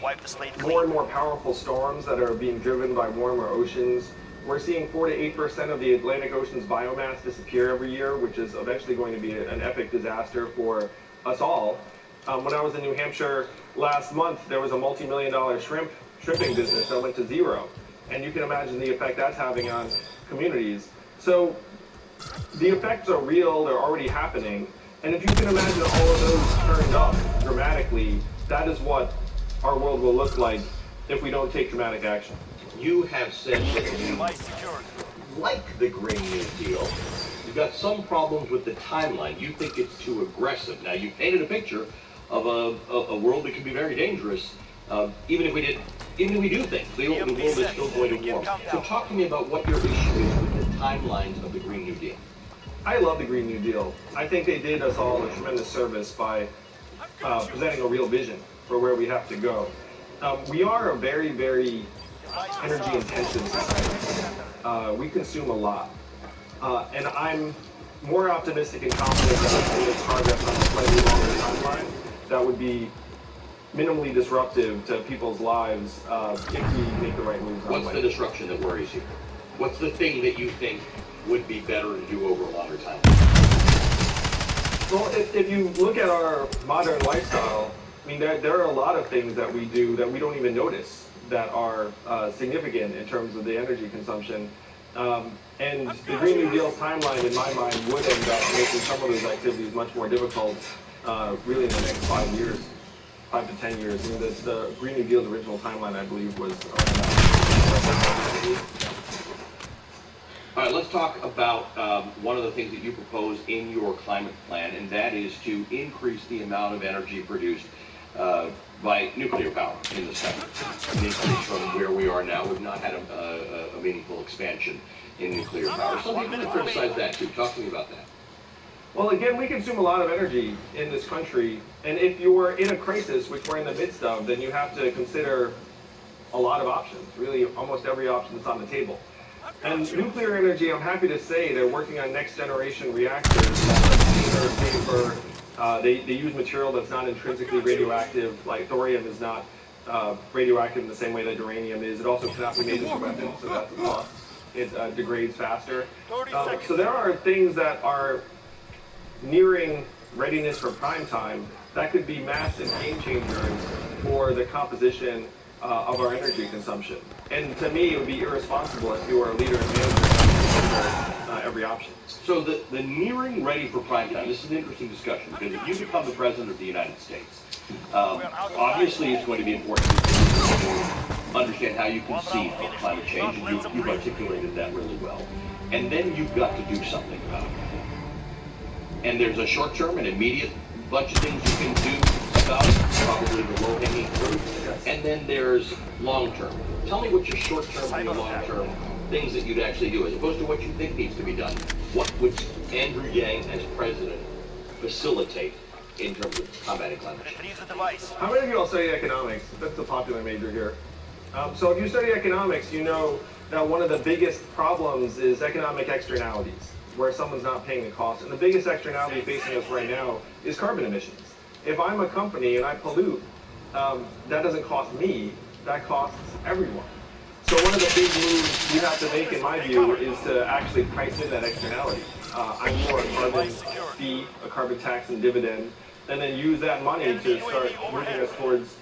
more and more powerful storms that are being driven by warmer oceans. We're seeing 4 to 8% of the Atlantic Ocean's biomass disappear every year, which is eventually going to be an epic disaster for us all. When I was in New Hampshire last month, there was a multi-million-dollar shrimping business that went to zero. And you can imagine the effect that's having on communities. So the effects are real, they're already happening. And if you can imagine all of those turned up dramatically, that is what our world will look like if we don't take dramatic action. You have said that you like the Green New Deal. You've got some problems with the timeline. You think it's too aggressive. Now, you painted a picture of a world that can be very dangerous, even if we do things. The world is still going to warm. So talk to me about what your issue is with the timelines of the Green New Deal. I love the Green New Deal. I think they did us all a tremendous service by presenting a real vision for where we have to go. We are a very, very energy-intensive society. We consume a lot. And I'm more optimistic and confident that we make progress on a slightly longer timeline that would be minimally disruptive to people's lives if we make the right moves. What's the disruption that worries you? What's the thing that you think would be better to do over a longer time? Well, if you look at our modern lifestyle, I mean, there are a lot of things that we do that we don't even notice that are significant in terms of the energy consumption. And the Green New Deal's timeline, in my mind, would end up making some of those activities much more difficult, really in the next 5 years, 5 to 10 years. I mean, the Green New Deal's original timeline, I believe, was around All right, let's talk about one of the things that you propose in your climate plan, and that is to increase the amount of energy produced by nuclear power in this country. An increase from where we are now. We've not had a meaningful expansion in nuclear power. Some people have criticized that too. Talk to me about that. Well, again, we consume a lot of energy in this country, and if you're in a crisis, which we're in the midst of, then you have to consider a lot of options, really almost every option that's on the table. And nuclear energy, I'm happy to say they're working on next generation reactors that are safer. They use material that's not intrinsically radioactive, like thorium is not radioactive in the same way that uranium is. It also cannot be made into weapons, so that's a plus. It degrades faster. So there are things that are nearing readiness for prime time that could be massive game changers for the composition of our energy consumption. And to me, it would be irresponsible if you were a leader and manager to consider every option. So the nearing ready for prime time, this is an interesting discussion, because if you become the President of the United States, obviously it's going to be important to understand how you conceive of climate change, and you've articulated that really well. And then you've got to do something about it. And there's a short-term and immediate bunch of things you can do about it, probably the low-hanging fruit, and then there's long-term. Tell me what your short-term and your long-term things that you'd actually do, as opposed to what you think needs to be done. What would Andrew Yang, as president, facilitate in terms of combating climate change? How many of you all study economics? That's the popular major here. So if you study economics, you know that one of the biggest problems is economic externalities, where someone's not paying the cost. And the biggest externality facing us right now is carbon emissions. If I'm a company and I pollute, that doesn't cost me, that costs everyone. So one of the big moves you have to make, in my view, is to actually price in that externality. I'm for a carbon fee, a carbon tax and dividend, and then use that money to start moving us towards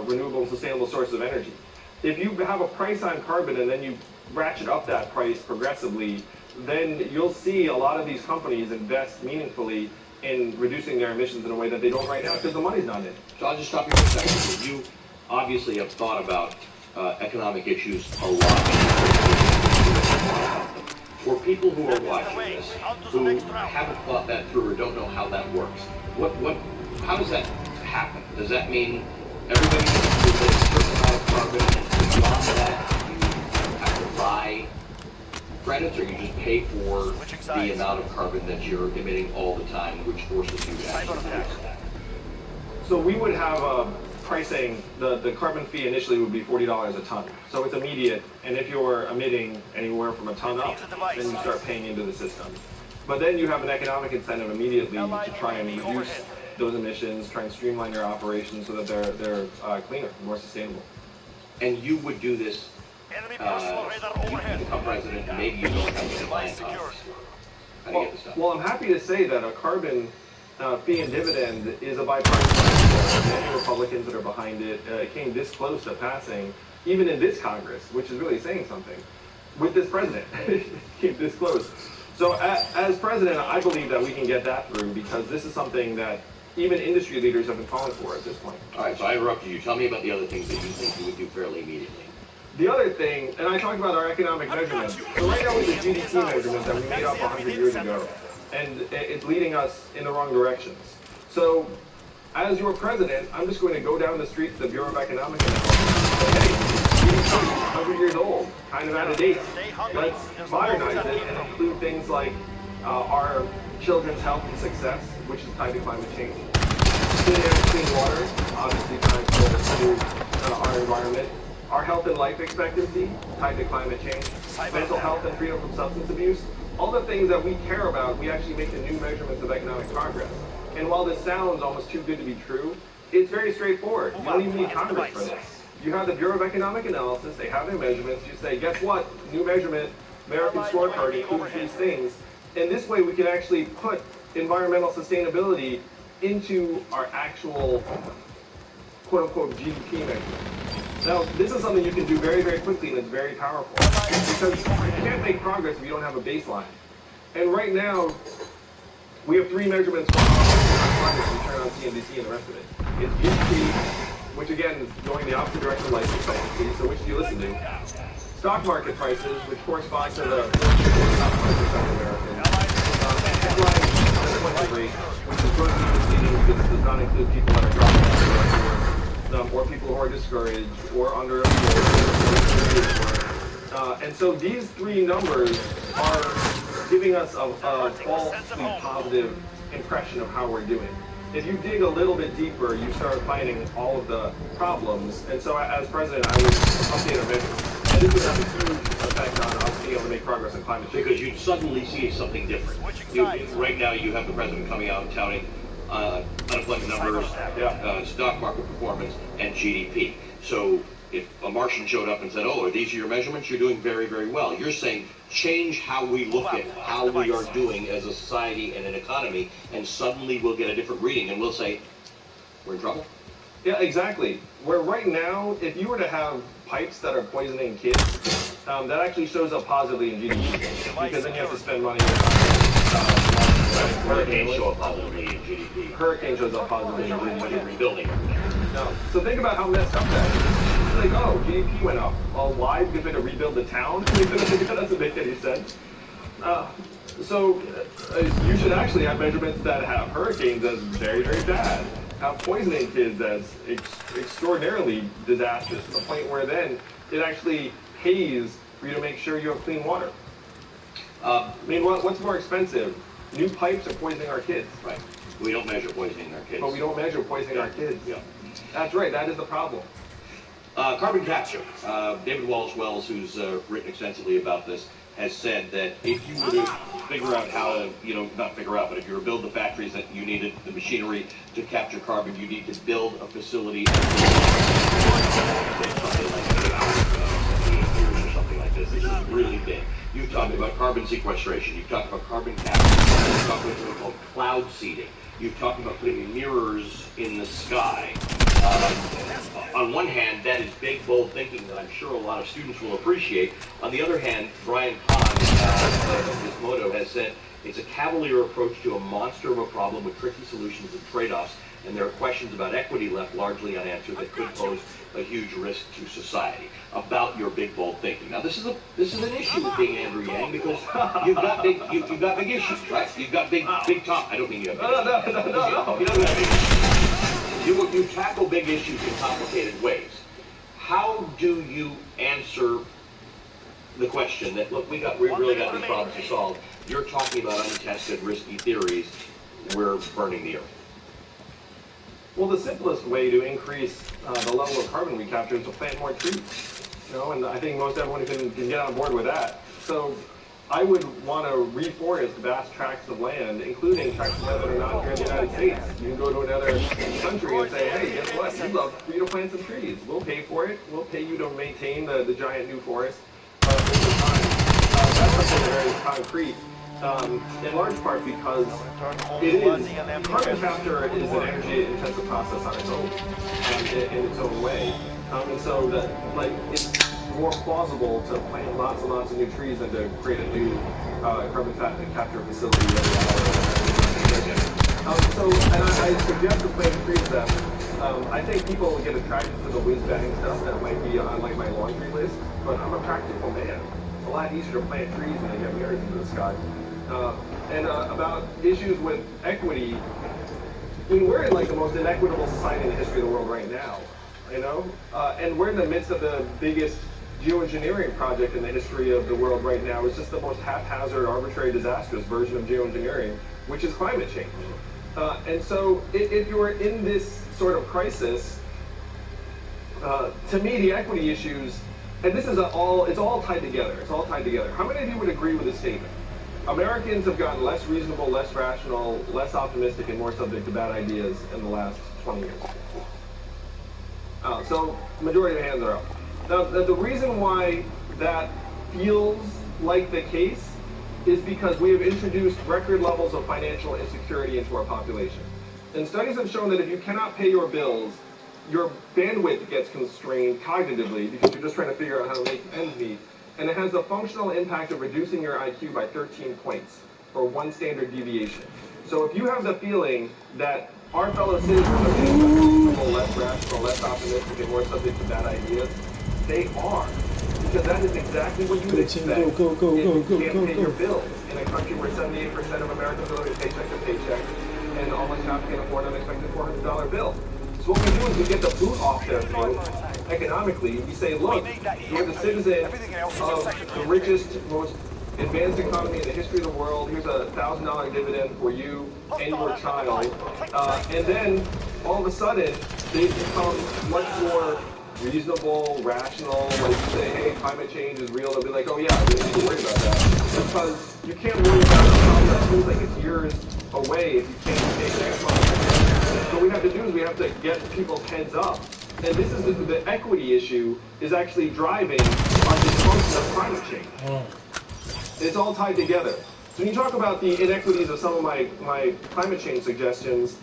renewable and sustainable sources of energy. If you have a price on carbon and then you ratchet up that price progressively, then you'll see a lot of these companies invest meaningfully in reducing their emissions in a way that they don't right now because the money's not in. So I'll just stop you for a second. You obviously have thought about economic issues a lot. For people who are watching this, who haven't thought that through or don't know how that works, how does that happen? Does that mean everybody gets to a certain amount of carbon, and beyond that you have to buy credits, or you just pay for the amount of carbon that you're emitting all the time, which forces you to actually reduce that? So we would have pricing, the carbon fee initially would be $40 a ton. So it's immediate, and if you're emitting anywhere from a ton up, then you start paying into the system. But then you have an economic incentive immediately to try and reduce those emissions, try and streamline your operations so that they're cleaner, more sustainable. And you would do this, you become president, and maybe you don't have the compliance office. How do you get this done? Well, I'm happy to say that a carbon fee and dividend is a bipartisan. Many Republicans that are behind it. It came this close to passing, even in this Congress, which is really saying something. With this president, it came this close. So as president, I believe that we can get that through because this is something that even industry leaders have been calling for at this point. All right, so I interrupted you. Tell me about the other things that you think you would do fairly immediately. The other thing, and I talked about our economic measurements. So right now we have a GDP measurement that we made up 100 years ago, and it's leading us in the wrong directions. So as your president, I'm just going to go down the street to the Bureau of Economic Analysis and say, hey, GDP, 100 years old, kind of out of date. Let's modernize it and include things like our children's health and success, which is tied to climate change. Clean air, clean water, obviously tied to our environment. Our health and life expectancy, tied to climate change. Mental health and freedom from substance abuse. All the things that we care about, we actually make the new measurements of economic progress. And while this sounds almost too good to be true, it's very straightforward. You don't even need Congress for this. You have the Bureau of Economic Analysis, they have their measurements, you say, guess what, new measurement, American scorecard includes these things. And this way we can actually put environmental sustainability into our actual quote-unquote GDP measure. Now, this is something you can do very, very quickly, and it's very powerful. Because you can't make progress if you don't have a baseline. And right now, we have three measurements for progress. We turn on CNBC and the rest of it. It's GDP, which again is going the opposite direction of life expectancy, so which do you listen to? Stock market prices, which correspond to the top 1% of Americans. Headline unemployment rate, which is gross misleading because it does not include people that are dropping out of the workforce, or people who are discouraged, or underemployed, and so these three numbers are giving us a falsely positive impression of how we're doing. If you dig a little bit deeper, you start finding all of the problems. And so as president, I would update our measures. And this would have a huge effect on us being able to make progress on climate change. Because you'd suddenly see something different. Right now, you have the president coming out and touting unemployment numbers, stock market performance, and GDP. So if a Martian showed up and said, oh, are these your measurements? You're doing very, very well. You're saying change how we look at how we are doing as a society and an economy, and suddenly we'll get a different reading, and we'll say, we're in trouble? Yeah, exactly. Where right now, if you were to have pipes that are poisoning kids, that actually shows up positively in GDP, because then you have to spend money Hurricanes show up positively in GDP. Hurricane shows up positively in When you're GDP. rebuilding. No. So think about how messed up that is. It's like, oh, GDP went up. Well, why? Because we had to rebuild the town? That doesn't make any sense. So you should actually have measurements that have hurricanes as very, very bad, have poisoning kids as extraordinarily disastrous, to the point where then it actually pays for you to make sure you have clean water. I mean, what's more expensive? New pipes or poisoning our kids? Right. We don't measure poisoning our kids. But we don't measure poisoning our kids. Yeah. That's right. That is the problem. Carbon capture. David Wallace Wells, who's written extensively about this, has said that if you were to figure out how to, not figure out, but if you were to build the factories that you needed, the machinery to capture carbon, you need to build a facility something like 8 years or something like this. This is really big. You've talked about carbon sequestration. You've talked about carbon capture. You've talked about something called cloud seeding. You've talked about putting mirrors in the sky. On one hand, that is big, bold thinking that I'm sure a lot of students will appreciate. On the other hand, Brian Kahn, his motto, has said it's a cavalier approach to a monster of a problem with tricky solutions and trade-offs, and there are questions about equity left largely unanswered that could pose a huge risk to society. About your big, bold thinking. Now, this is an issue with being Andrew Yang, because you've got big issues, right? You've got big talk. I don't mean you have big issues. No. You don't have big issues. You tackle big issues in complicated ways. How do you answer the question that, look, we really got these problems to solve. You're talking about untested, risky theories. We're burning the earth. Well, the simplest way to increase the level of carbon we capture is to plant more trees. And I think most everyone can get on board with that. So I would want to reforest vast tracts of land, including tracts of land that are not here in the United States. You can go to another country and say, hey, guess what? We'd love for you to plant some trees. We'll pay for it. We'll pay you to maintain the giant new forest over time. That's something very concrete. In large part because carbon capture is an energy-intensive process on its own, in its own way. And so it's more plausible to plant lots and lots of new trees than to create a new carbon capture facility. And I suggest to plant trees that I think people get attracted to the whiz-bang stuff that might be on my laundry list, but I'm a practical man. It's a lot easier to plant trees than to get mirrors into the sky. About issues with equity, I mean, we're in the most inequitable society in the history of the world right now, and we're in the midst of the biggest geoengineering project in the history of the world right now. It's just the most haphazard, arbitrary, disastrous version of geoengineering, which is climate change. And so if you're in this sort of crisis, to me, the equity issues, and this is it's all tied together. It's all tied together. How many of you would agree with this statement? Americans have gotten less reasonable, less rational, less optimistic, and more subject to bad ideas in the last 20 years. So, majority of the hands are up. Now, the reason why that feels like the case is because we have introduced record levels of financial insecurity into our population. And studies have shown that if you cannot pay your bills, your bandwidth gets constrained cognitively because you're just trying to figure out how to make ends meet. And it has the functional impact of reducing your IQ by 13 points, or 1 standard deviation. So if you have the feeling that our fellow citizens are being less rational, less optimistic, and more subject to bad ideas, they are. Because that is exactly what you would expect if you can't pay your bills in a country where 78% of Americans are living paycheck to paycheck, and almost half can afford an unexpected $400 bill. So what we do is we get the boot off their throat economically. We say, look, you're the citizen of the richest, most advanced economy in the history of the world. Here's a $1,000 dividend for you and your child. And then all of a sudden, they become much more reasonable, rational. Like you say, hey, climate change is real. They'll be like, oh yeah, we don't need to worry about that. Because you can't worry about a problem that seems like it's years away if you can't take next month. What we have to do is we have to get people's heads up. And this is the equity issue is actually driving our dysfunction of climate change. It's all tied together. So when you talk about the inequities of some of my climate change suggestions,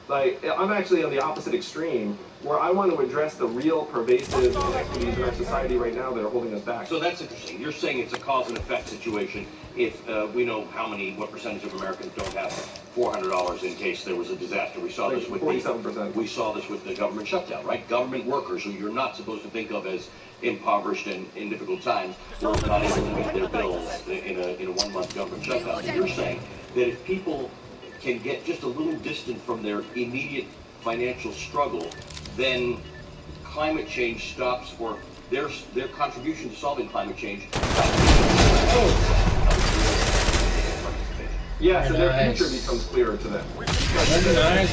like I'm actually on the opposite extreme, where I want to address the real pervasive inequities in our society right now that are holding us back. So that's interesting. You're saying it's a cause and effect situation. If we know what percentage of Americans don't have $400 in case there was a disaster. We saw this with 47%. We saw this with the government shutdown, right? Government workers who you're not supposed to think of as impoverished and in difficult times were not able to meet their bills in a 1-month government shutdown. So you're saying that if people can get just a little distant from their immediate financial struggle, then climate change stops, or their contribution to solving climate change. Yes, and their future becomes clearer to them. Nice.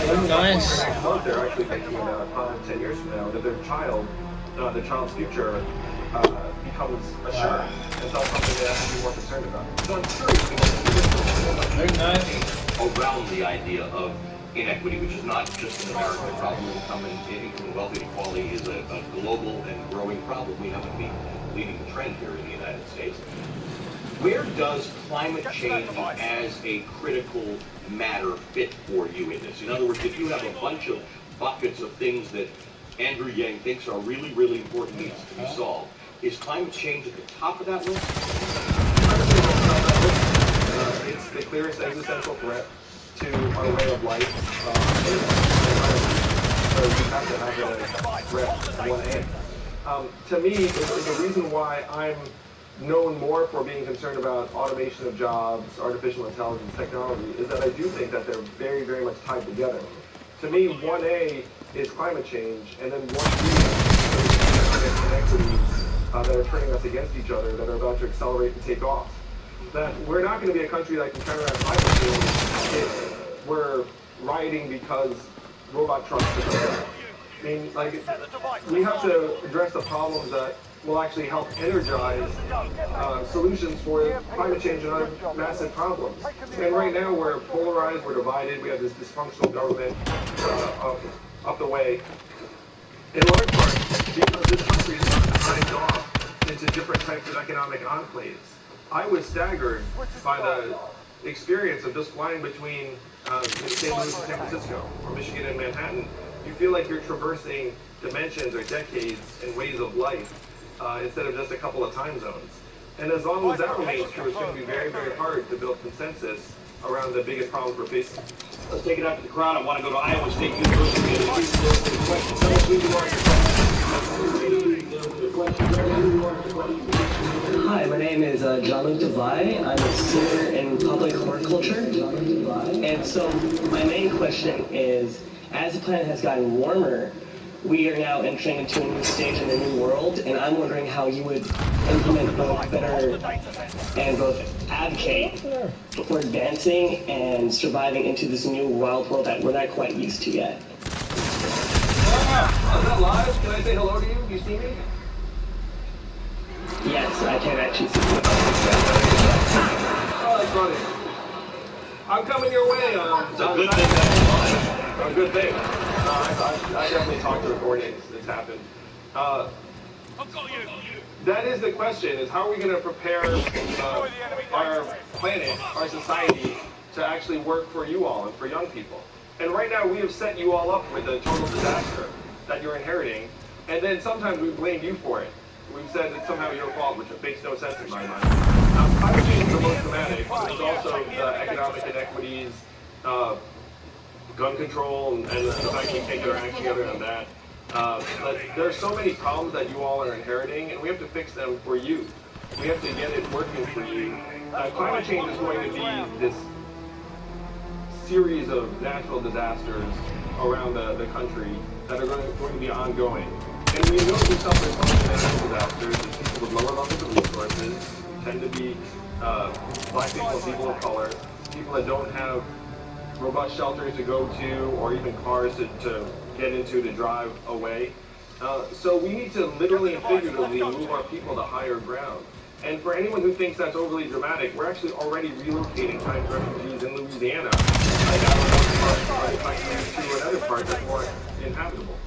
They're actually thinking about 10 years from now that their child's future becomes assured. And that's something they have to be more concerned about. So I'm curious around the idea of inequity, which is not just an American problem. Income and wealth inequality is a global and growing problem. We happen to be leading the trend here in the United States. Where does climate change as a critical matter fit for you in this? In other words, if you have a bunch of buckets of things that Andrew Yang thinks are really, really important needs to be solved, is climate change at the top of that list? It's the clearest existential threat to our way of life. So you have to have a threat one end. To me, the reason why I'm known more for being concerned about automation of jobs, artificial intelligence, technology, is that I do think that they're very, very much tied together. To me, 1A is climate change, and then 1B is inequities that are turning us against each other, that are about to accelerate and take off. That we're not going to be a country that can counteract climate change if we're rioting because robot trucks are there. I mean, like, we have to address the problems that will actually help energize solutions for climate change and other massive problems. And right now we're polarized, we're divided, we have this dysfunctional government up the way. In large part because this country is not divided off into different types of economic enclaves. I was staggered by the experience of just flying between St. Louis and San Francisco, or Michigan and Manhattan. You feel like you're traversing dimensions or decades and ways of life instead of just a couple of time zones. And as long as that remains true, it's going to be very, very hard to build consensus around the biggest problems we're facing. Let's take it out to the crowd. I want to go to Iowa State University. Hi, my name is John-Luc Devay. I'm a senior in public horticulture. And so my main question is, as the planet has gotten warmer, we are now entering into a new stage in a new world, and I'm wondering how you would implement both better and both advocate for advancing and surviving into this new wild world that we're not quite used to yet. Is that live? Can I say hello to you? Do you see me? Yes, I can actually see you. Oh, that's funny. I'm coming your way. It's a good thing. A good thing. I definitely talked to authorities. It's happened. I've got you. That is the question, is how are we going to prepare our planet, our society, to actually work for you all and for young people? And right now we have set you all up with a total disaster that you're inheriting, and then sometimes we blame you for it. We've said it's somehow your fault, which makes no sense in my mind. Climate change is the most dramatic. There's also economic inequities, gun control, and the fact that we can't get our act together on that. But there are so many problems that you all are inheriting, and we have to fix them for you. We have to get it working for you. Climate change is going to be this series of natural disasters around the country that are going to be ongoing. And we know who suffers from these natural disasters is people with lower levels of resources, tend to be black people, people of color, people that don't have robust shelters to go to, or even cars to get into to drive away. So we need to literally and figuratively move our people to higher ground. And for anyone who thinks that's overly dramatic, we're actually already relocating Chinese refugees in Louisiana to another part that's more inhabitable.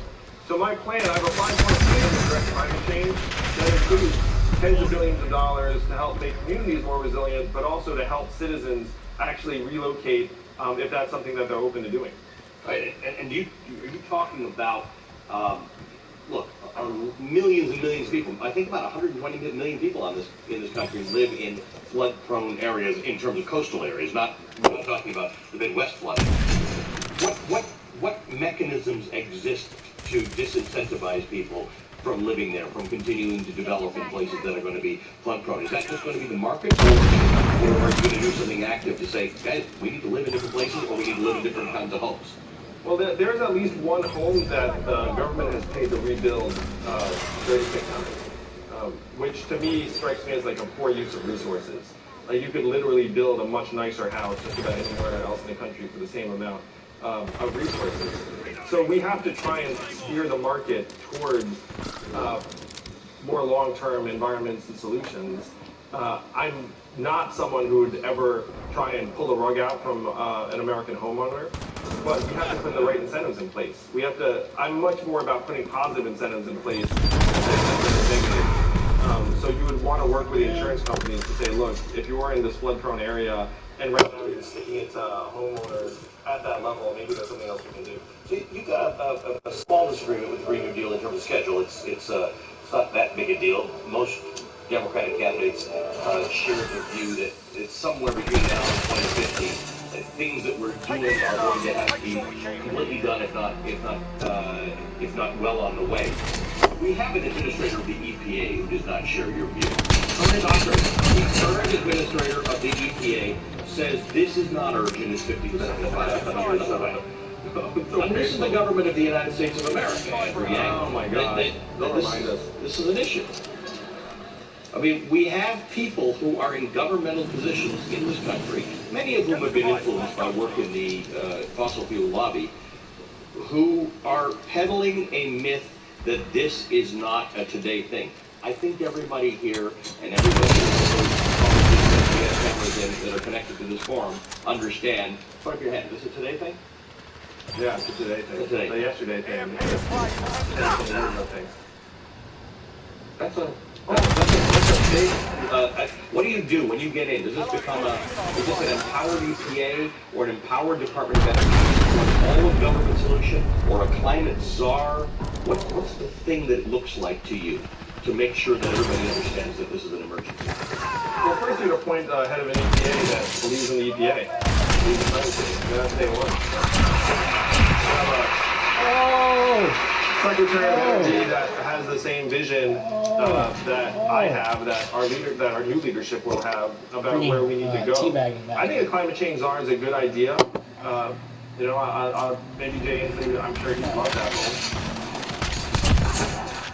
So my plan, I have a 5-point plan to address climate change that includes tens of billions of dollars to help make communities more resilient, but also to help citizens actually relocate if that's something that they're open to doing. Right, and are you talking about, look, millions and millions of people. I think about 120 million people in this country live in flood-prone areas in terms of coastal areas. We're not talking about the Midwest flooding. What mechanisms exist to disincentivize people from living there, from continuing to develop in places that are going to be flood-prone? Is that just going to be the market, or are you going to do something active to say, guys, we need to live in different places, or we need to live in different kinds of homes? Well, there's at least one home that the government has paid to rebuild 36 times, which to me strikes me as like a poor use of resources. Like you could literally build a much nicer house just about anywhere else in the country for the same amount of resources. So we have to try and steer the market towards more long-term environments and solutions. I'm not someone who would ever try and pull the rug out from an American homeowner, but we have to put the right incentives in place. I'm much more about putting positive incentives in place than negative. So you would want to work with the insurance companies to say, look, if you are in this flood-prone area, and right now you're sticking it to homeowners at that level, maybe there's something else we can do. So you've got a small disagreement with the Green New Deal in terms of schedule. It's not that big a deal. Most Democratic candidates share the view that it's somewhere between now and 2050 that things that we're doing are going to have to be completely done, if not well on the way. We have an administrator of the EPA who does not share your view. The current administrator of the EPA says this is not urgent, it's 50% of the years. So this is the government of the United States of America. Oh my God! Don't remind us. This is an issue. I mean, we have people who are in governmental positions in this country, many of whom have been influenced by work in the fossil fuel lobby, who are peddling a myth that this is not a today thing. I think everybody here and everybody that are connected to this forum understand. Put up your hand. Is this a today thing? Yeah, it's a today thing. It's a yesterday thing. That's a big. What do you do when you get in? Does this become is this an empowered EPA or an empowered Department of Energy, or an all of government solution, or a climate czar? What's the thing that it looks like to you to make sure that everybody understands that this is an emergency? Well, first you're to appoint the head of an EPA that believes in the EPA. Believes in climate change. That's day one. Secretary of Energy that has the same vision that I have, that our new leadership will have about where we need to go. I think a climate change czar is a good idea. You know, maybe Jay Inslee, I'm sure he'd love that one.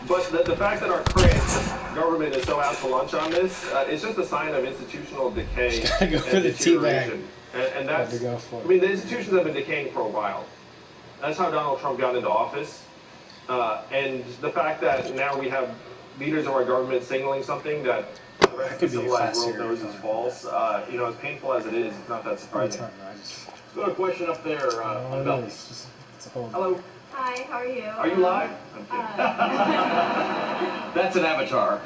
But the fact that our current government is so out to lunch on this is just a sign of institutional decay and deterioration. And that's, I mean, the institutions have been decaying for a while. That's how Donald Trump got into office. And the fact that now we have leaders of our government signaling something that the rest of the civilized world knows is false, you know, as painful as it is, it's not that surprising. Got a question up there. Hello. Hi, how are you? Are you live? I'm kidding. That's an avatar.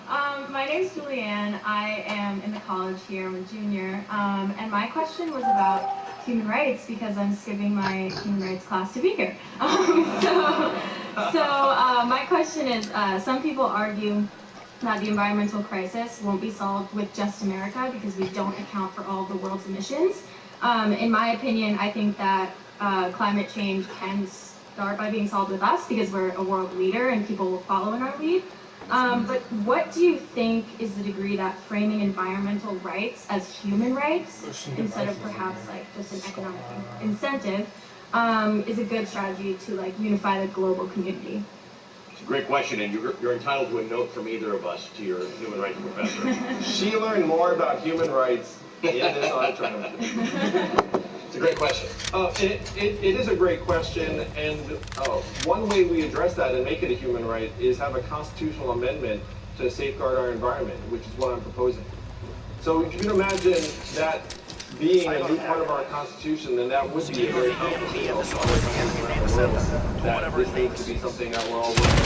My name's Julianne. I am in the college here. I'm a junior. And my question was about human rights because I'm skipping my human rights class to be here. My question is, some people argue that the environmental crisis won't be solved with just America because we don't account for all of the world's emissions. In my opinion, I think that climate change can start by being solved with us because we're a world leader and people will follow in our lead. But what do you think is the degree that framing environmental rights as human rights, instead of perhaps like just an economic incentive, is a good strategy to like unify the global community? It's a great question, and you're entitled to a note from either of us to your human rights professor. She learned more about human rights in this auditorium. It's a great question. It is a great question, and one way we address that and make it a human right is have a constitutional amendment to safeguard our environment, which is what I'm proposing. So if you can imagine that being a new part of our Constitution, then that would be a very powerful signal to other countries around the world that this needs to be something that we're all working on.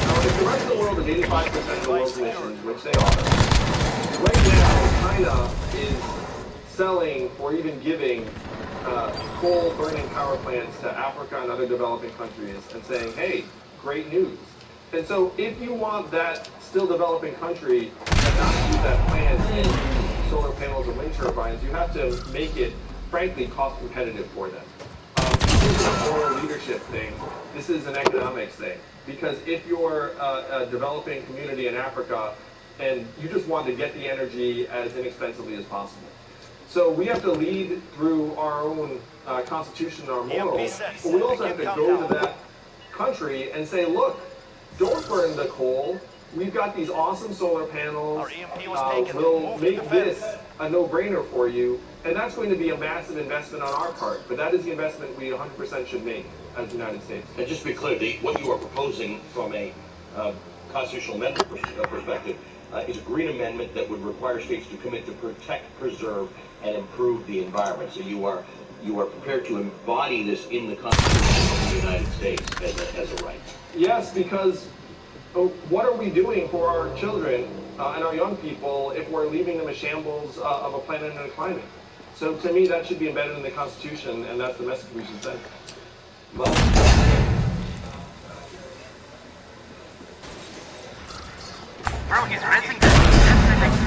Now, if the rest of the world is 85% of the world's emissions, which they are, right now China is selling or even giving coal-burning power plants to Africa and other developing countries and saying, hey, great news. And so if you want that still developing country to not use that plant and use solar panels and wind turbines, you have to make it, frankly, cost competitive for them. This isn't a moral leadership thing. This is an economics thing. Because if you're a developing community in Africa and you just want to get the energy as inexpensively as possible, so we have to lead through our own constitution and our morals, but we also have to go to that country and say, look, don't burn the coal. We've got these awesome solar panels. We'll make this a no-brainer for you, and that's going to be a massive investment on our part, but that is the investment we 100% should make as the United States. And just to be clear, what you are proposing from a constitutional amendment perspective is a green amendment that would require states to commit to protect, preserve, and improve the environment. So you are prepared to embody this in the Constitution of the United States as a right. Yes, because what are we doing for our children and our young people if we're leaving them a shambles of a planet and a climate? So to me, that should be embedded in the Constitution, and that's the message we should send. Well, Bro, he's rinsing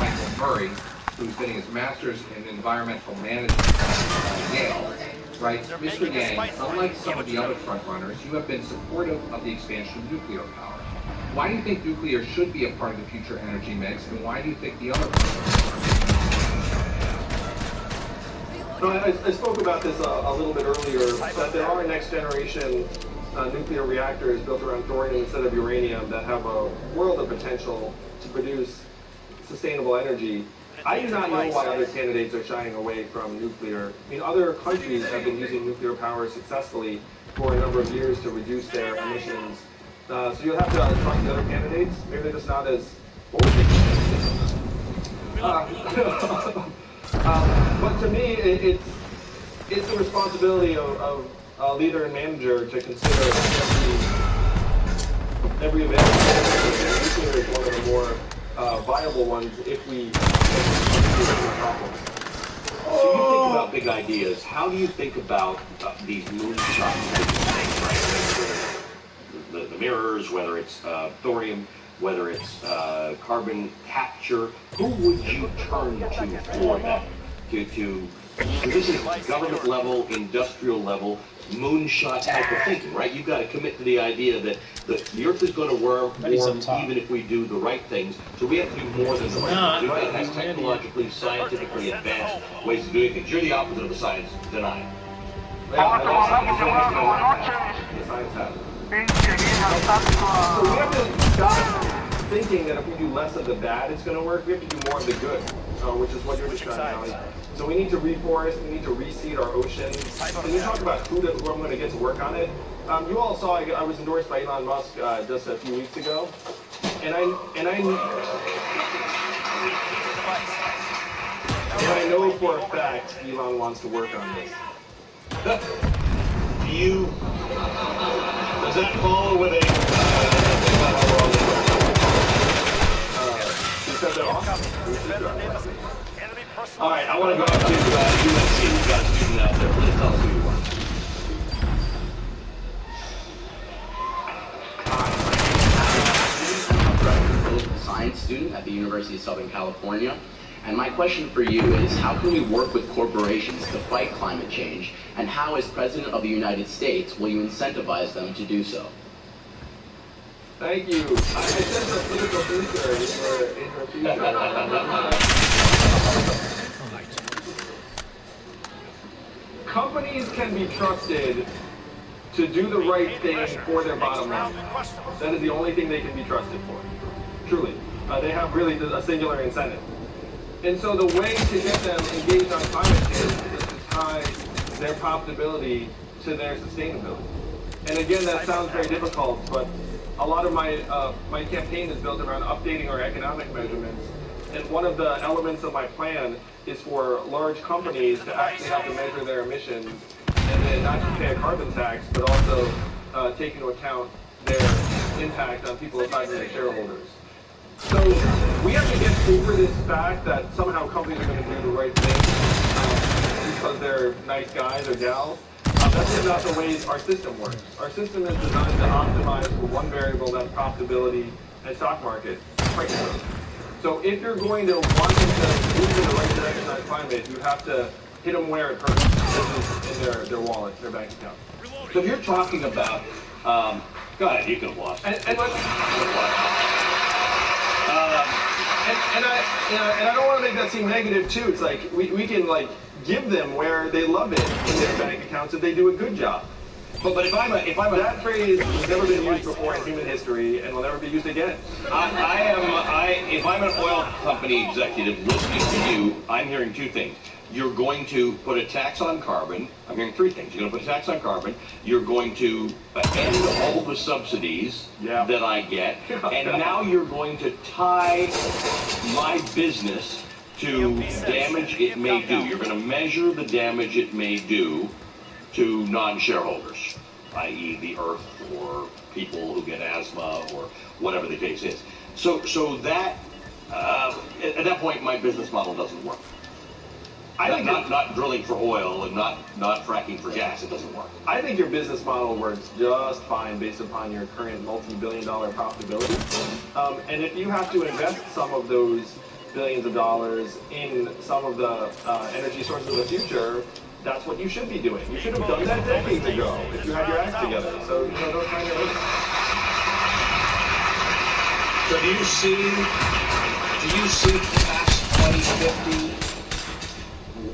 Michael Murray, who's getting his master's in environmental management at Yale, writes, Mr. Yang, unlike some of the other frontrunners, you have been supportive of the expansion of nuclear power. Why do you think nuclear should be a part of the future energy mix, and why do you think the other I spoke about this a little bit earlier, that there are next generation nuclear reactors built around thorium instead of uranium that have a world of potential to produce sustainable energy. I do not know why other candidates are shying away from nuclear. I mean, other countries have been using nuclear power successfully for a number of years to reduce their emissions. So you'll have to talk to the other candidates. Maybe they're just not as But to me, it's the responsibility of a leader and manager to consider every available option. Nuclear is one of the more viable ones if we problems. So you think about big ideas. How do you think about these moonshot type of things, right? The mirrors, whether it's thorium, whether it's carbon capture. Who would you turn to for that? This is government level, industrial level, moonshot type of thinking, right? You've got to commit to the idea that the Earth is going to warm even if we do the right things. So we have to do more than the right things. It has technologically, scientifically advanced ways of doing things. You're the opposite of the science denier. So we have to stop thinking that if we do less of the bad, it's going to work. We have to do more of the good, which is what you're describing now. So we need to reforest, we need to reseed our oceans. And you talk about who I'm going to get to work on it. You all saw I was endorsed by Elon Musk just a few weeks ago, and I know for a fact Elon wants to work on this. you, does that follow with a, all right, I want to go up to UNC. We've got a student out there. Please tell us who you are. Science student at the University of Southern California. And my question for you is, how can we work with corporations to fight climate change? And how, as President of the United States, will you incentivize them to do so? Thank you. I said the political future in your future. Companies can be trusted to do the right thing for their bottom line. That is the only thing they can be trusted for. Truly. They have really a singular incentive. And so the way to get them engaged on climate change is to tie their profitability to their sustainability. And again, that sounds very difficult, but a lot of my campaign is built around updating our economic measurements. And one of the elements of my plan is for large companies to actually have to measure their emissions and then not just pay a carbon tax, but also take into account their impact on people aside from their shareholders. So we have to get over this fact that somehow companies are going to do the right thing because they're nice guys or gals. That's just not the way our system works. Our system is designed to optimize for one variable, that's profitability and stock market prices. So if you're going to want them to move in the right direction on climate, you have to hit them where it hurts, in their wallet, their bank account. So if you're talking about, go ahead, you can have lost. And I don't want to make that seem negative too. It's like we can like give them where they love it in their bank accounts if they do a good job. But if I'm that phrase has never been used before in human history and will never be used again. If I'm an oil company executive listening to you, I'm hearing two things. You're going to put a tax on carbon. I'm hearing three things. You're going to put a tax on carbon. You're going to end all the subsidies that I get. And now you're going to tie my business to damage it may do. You're going to measure the damage it may do to non-shareholders, i.e. the earth or people who get asthma or whatever the case is. So that, at that point, my business model doesn't work. I think not drilling for oil and not fracking for gas, it doesn't work. I think your business model works just fine based upon your current multi-billion-dollar profitability. And if you have to invest some of those billions of dollars in some of the energy sources of the future, that's what you should be doing. You should have done that decades ago if you had your act together. So, don't try to get later. So do you see past 2050?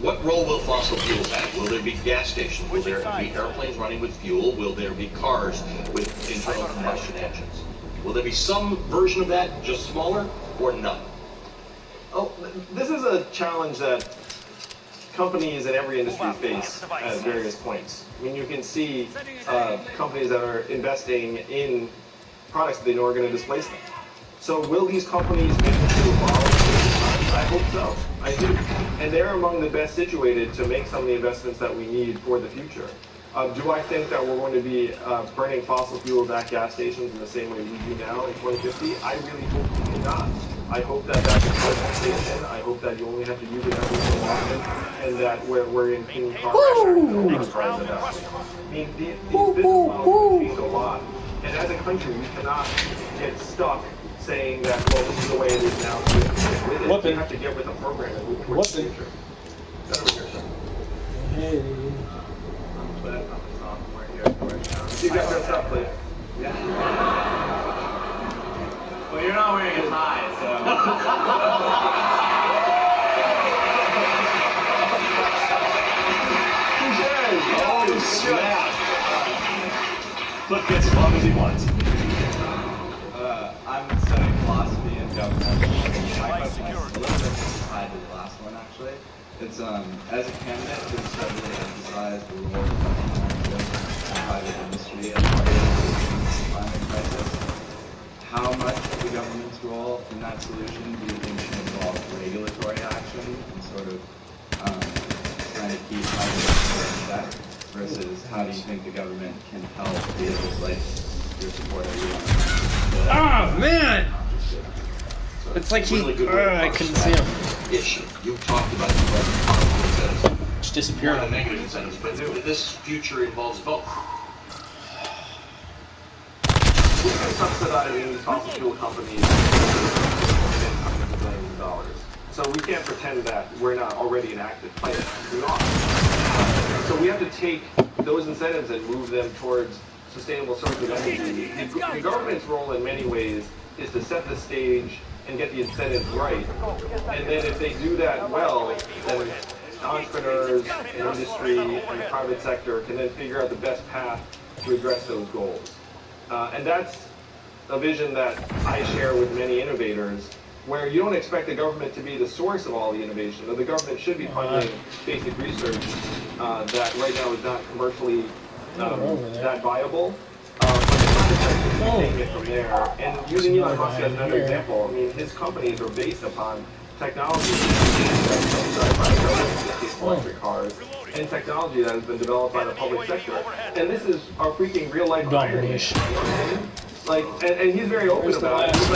What role will fossil fuels have? Will there be gas stations? Will there be airplanes running with fuel? Will there be cars with internal combustion engines? Will there be some version of that, just smaller, or none? Oh, this is a challenge that companies in every industry face at various points. I mean, you can see companies that are investing in products that they know are going to displace them. So will these companies be able to evolve? I hope so. I do. And they're among the best situated to make some of the investments that we need for the future. Do I think that we're going to be burning fossil fuels at gas stations in the same way we do now in 2050? I really hope we do not. I hope that that's a pleasant station. I hope that you only have to use it every so often, and that we're in clean car rations. I mean, these business models change a lot. And as a country, we cannot get stuck saying that, well, this is the way it is now, so we have to get with it. We have to get with the program and move towards the future. Hey. You got your stuff, please. Yeah. Well, you're not wearing a tie, so. Oh, snap! Cliff gets as long as he wants. I'm studying philosophy and government. My question is a little bit tied to the last one, actually. It's, as a candidate who steadily emphasized the role of private industry as part of the climate crisis, how much of the government's role in that solution do you think should involve regulatory action and sort of trying to keep private industry in check? versus how do you think the government can help vehicles like your support of you? Ah, man! It's like he. Really good I couldn't see him. Issue. You talked about the positive incentives. Just disappeared. The negative incentives, but this future involves both. We've been subsidizing these fossil fuel companies hundreds of billions of dollars. So we can't pretend that we're not already an active player. We are. So we have to take those incentives and move them towards sustainable sources of energy. The government's role in many ways is to set the stage and get the incentives right. And then if they do that well, then entrepreneurs and industry and the private sector can then figure out the best path to address those goals. And that's a vision that I share with many innovators, where you don't expect the government to be the source of all the innovation. The government should be funding basic research that right now is not commercially that viable. But it's not expected to be taking it from there. And using Elon Musk as another example, I mean, his companies are based upon technology electric cars and technology that has been developed by the public sector. And this is our freaking real life irony. Like, and he's very open about it. He's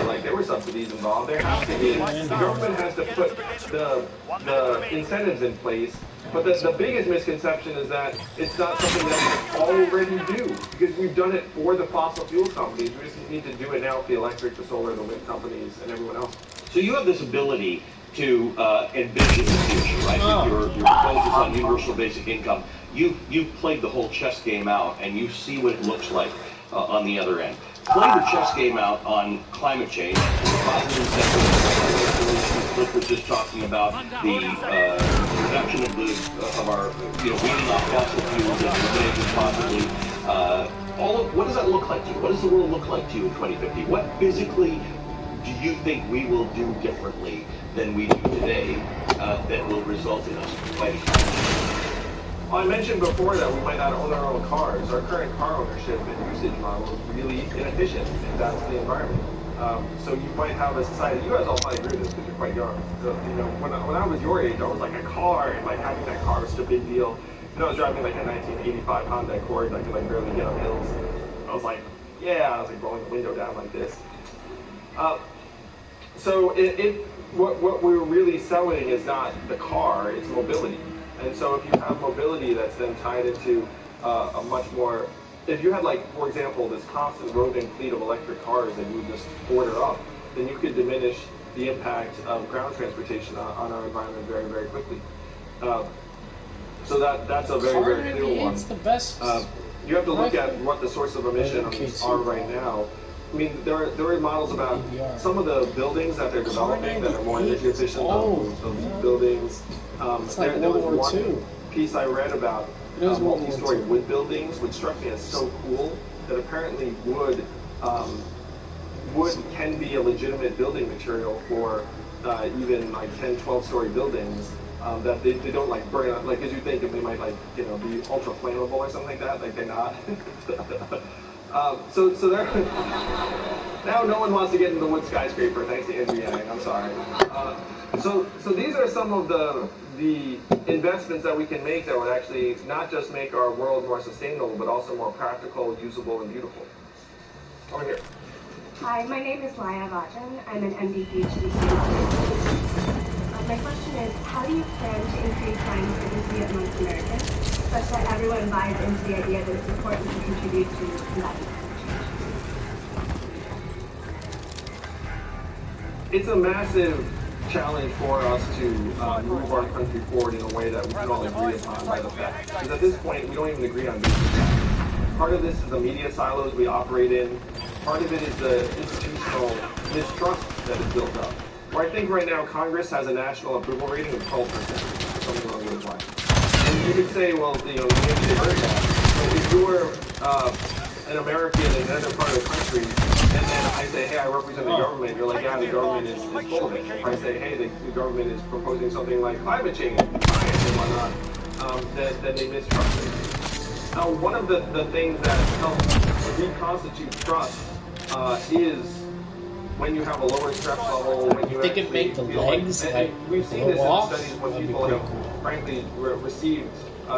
like, there were subsidies involved. There has to be. The government has to put the incentives in place. But the biggest misconception is that it's not something that we already do, because we've done it for the fossil fuel companies. We just need to do it now for the electric, the solar, the wind companies, and everyone else. So you have this ability to envision the future, right? With your focus on universal basic income. You played the whole chess game out, and you see what it looks like on the other end. Play the chess game out on climate change. Cliff was just talking about the reduction of our, weaning off fossil fuels and eliminating possibly what does that look like to you? What does the world look like to you in 2050? What physically do you think we will do differently than we do today that will result in us fighting climate change? Well, I mentioned before that we might not own our own cars. Our current car ownership and usage model is really inefficient, and that's the environment. So you might have a society, you guys all probably agree with this because you're quite young. So, when I was your age, I was like a car, and like having that car was such a big deal. I was driving like a 1985 Honda Accord, and I could like barely get up hills. I was like, yeah, I was like rolling the window down like this. So what we're really selling is not the car, it's mobility. And so if you have mobility that's then tied into a much more, if you had like, for example, this constant roving fleet of electric cars that you would just order up, then you could diminish the impact of ground transportation on our environment very, very quickly. So that's a very, very clear one. It's the best. You have to look at what the source of emissions are right now. I mean, there are models about some of the buildings that they're developing that are more energy efficient. Those buildings. There was one piece I read about multi-story wood buildings, which struck me as so cool that apparently wood can be a legitimate building material for even like 10, 12-story buildings. That they don't like burn up, like as you think they might like be ultra flammable or something like that. Like they're not. So there. Now no one wants to get into the wood skyscraper thanks to Andrew Yang. I'm sorry. So these are some of the investments that we can make that would actually not just make our world more sustainable, but also more practical, usable, and beautiful. Over here. Hi, my name is Laya Vajan. I'm an MD PhD student. My question is, how do you plan to increase science literacy amongst Americans, such that everyone buys into the idea that it's important to contribute to combating climate change? It's a massive challenge for us to move our country forward in a way that we can all agree upon by the facts. Because at this point, we don't even agree on basic facts. Part of this is the media silos we operate in. Part of it is the institutional mistrust that is built up. Where I think right now Congress has a national approval rating of 12%, or something along those lines. And you could say, well, maybe they heard that. But if you're an American in another part of the country, and then I say, hey, I represent the government, you're like, yeah, the government is full of it. If I say, hey, the government is proposing something like climate change, science, and whatnot, then they mistrust it. Now, one of the things that helps reconstitute trust is when you have a lower stress level, when you make the legs we've seen this in studies when people have, frankly, received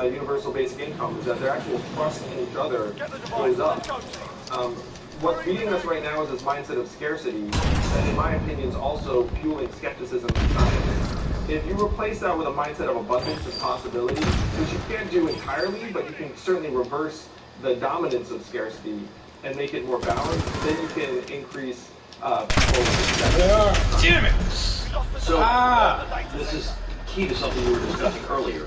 universal basic income is that their actual trust in each other goes up. What's beating us right now is this mindset of scarcity that, in my opinion, is also fueling skepticism in science. If you replace that with a mindset of abundance and possibility, which you can't do entirely, but you can certainly reverse the dominance of scarcity and make it more balanced, then you can increase people's... Damn it! So, this is key to something we were discussing earlier.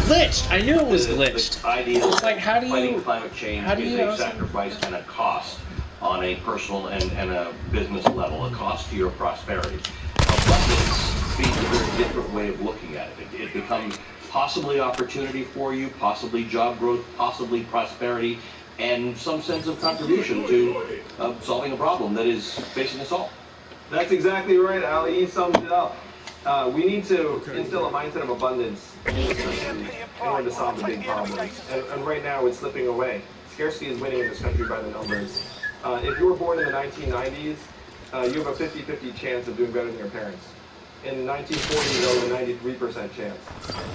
Glitched! I knew it was glitched. The idea It's like, how do you... fighting climate change is a sacrifice and a cost on a personal and a business level, a cost to your prosperity. Abundance speaks a very different way of looking at it. It becomes possibly opportunity for you, possibly job growth, possibly prosperity, and some sense of contribution to solving a problem that is facing us all. That's exactly right, Ali. You summed it up. We need to instill a mindset of abundance in this country in order to solve the big problems. And right now, it's slipping away. Scarcity is winning in this country by the numbers. If you were born in the 1990s, you have a 50-50 chance of doing better than your parents. In 1940, there was a 93% chance.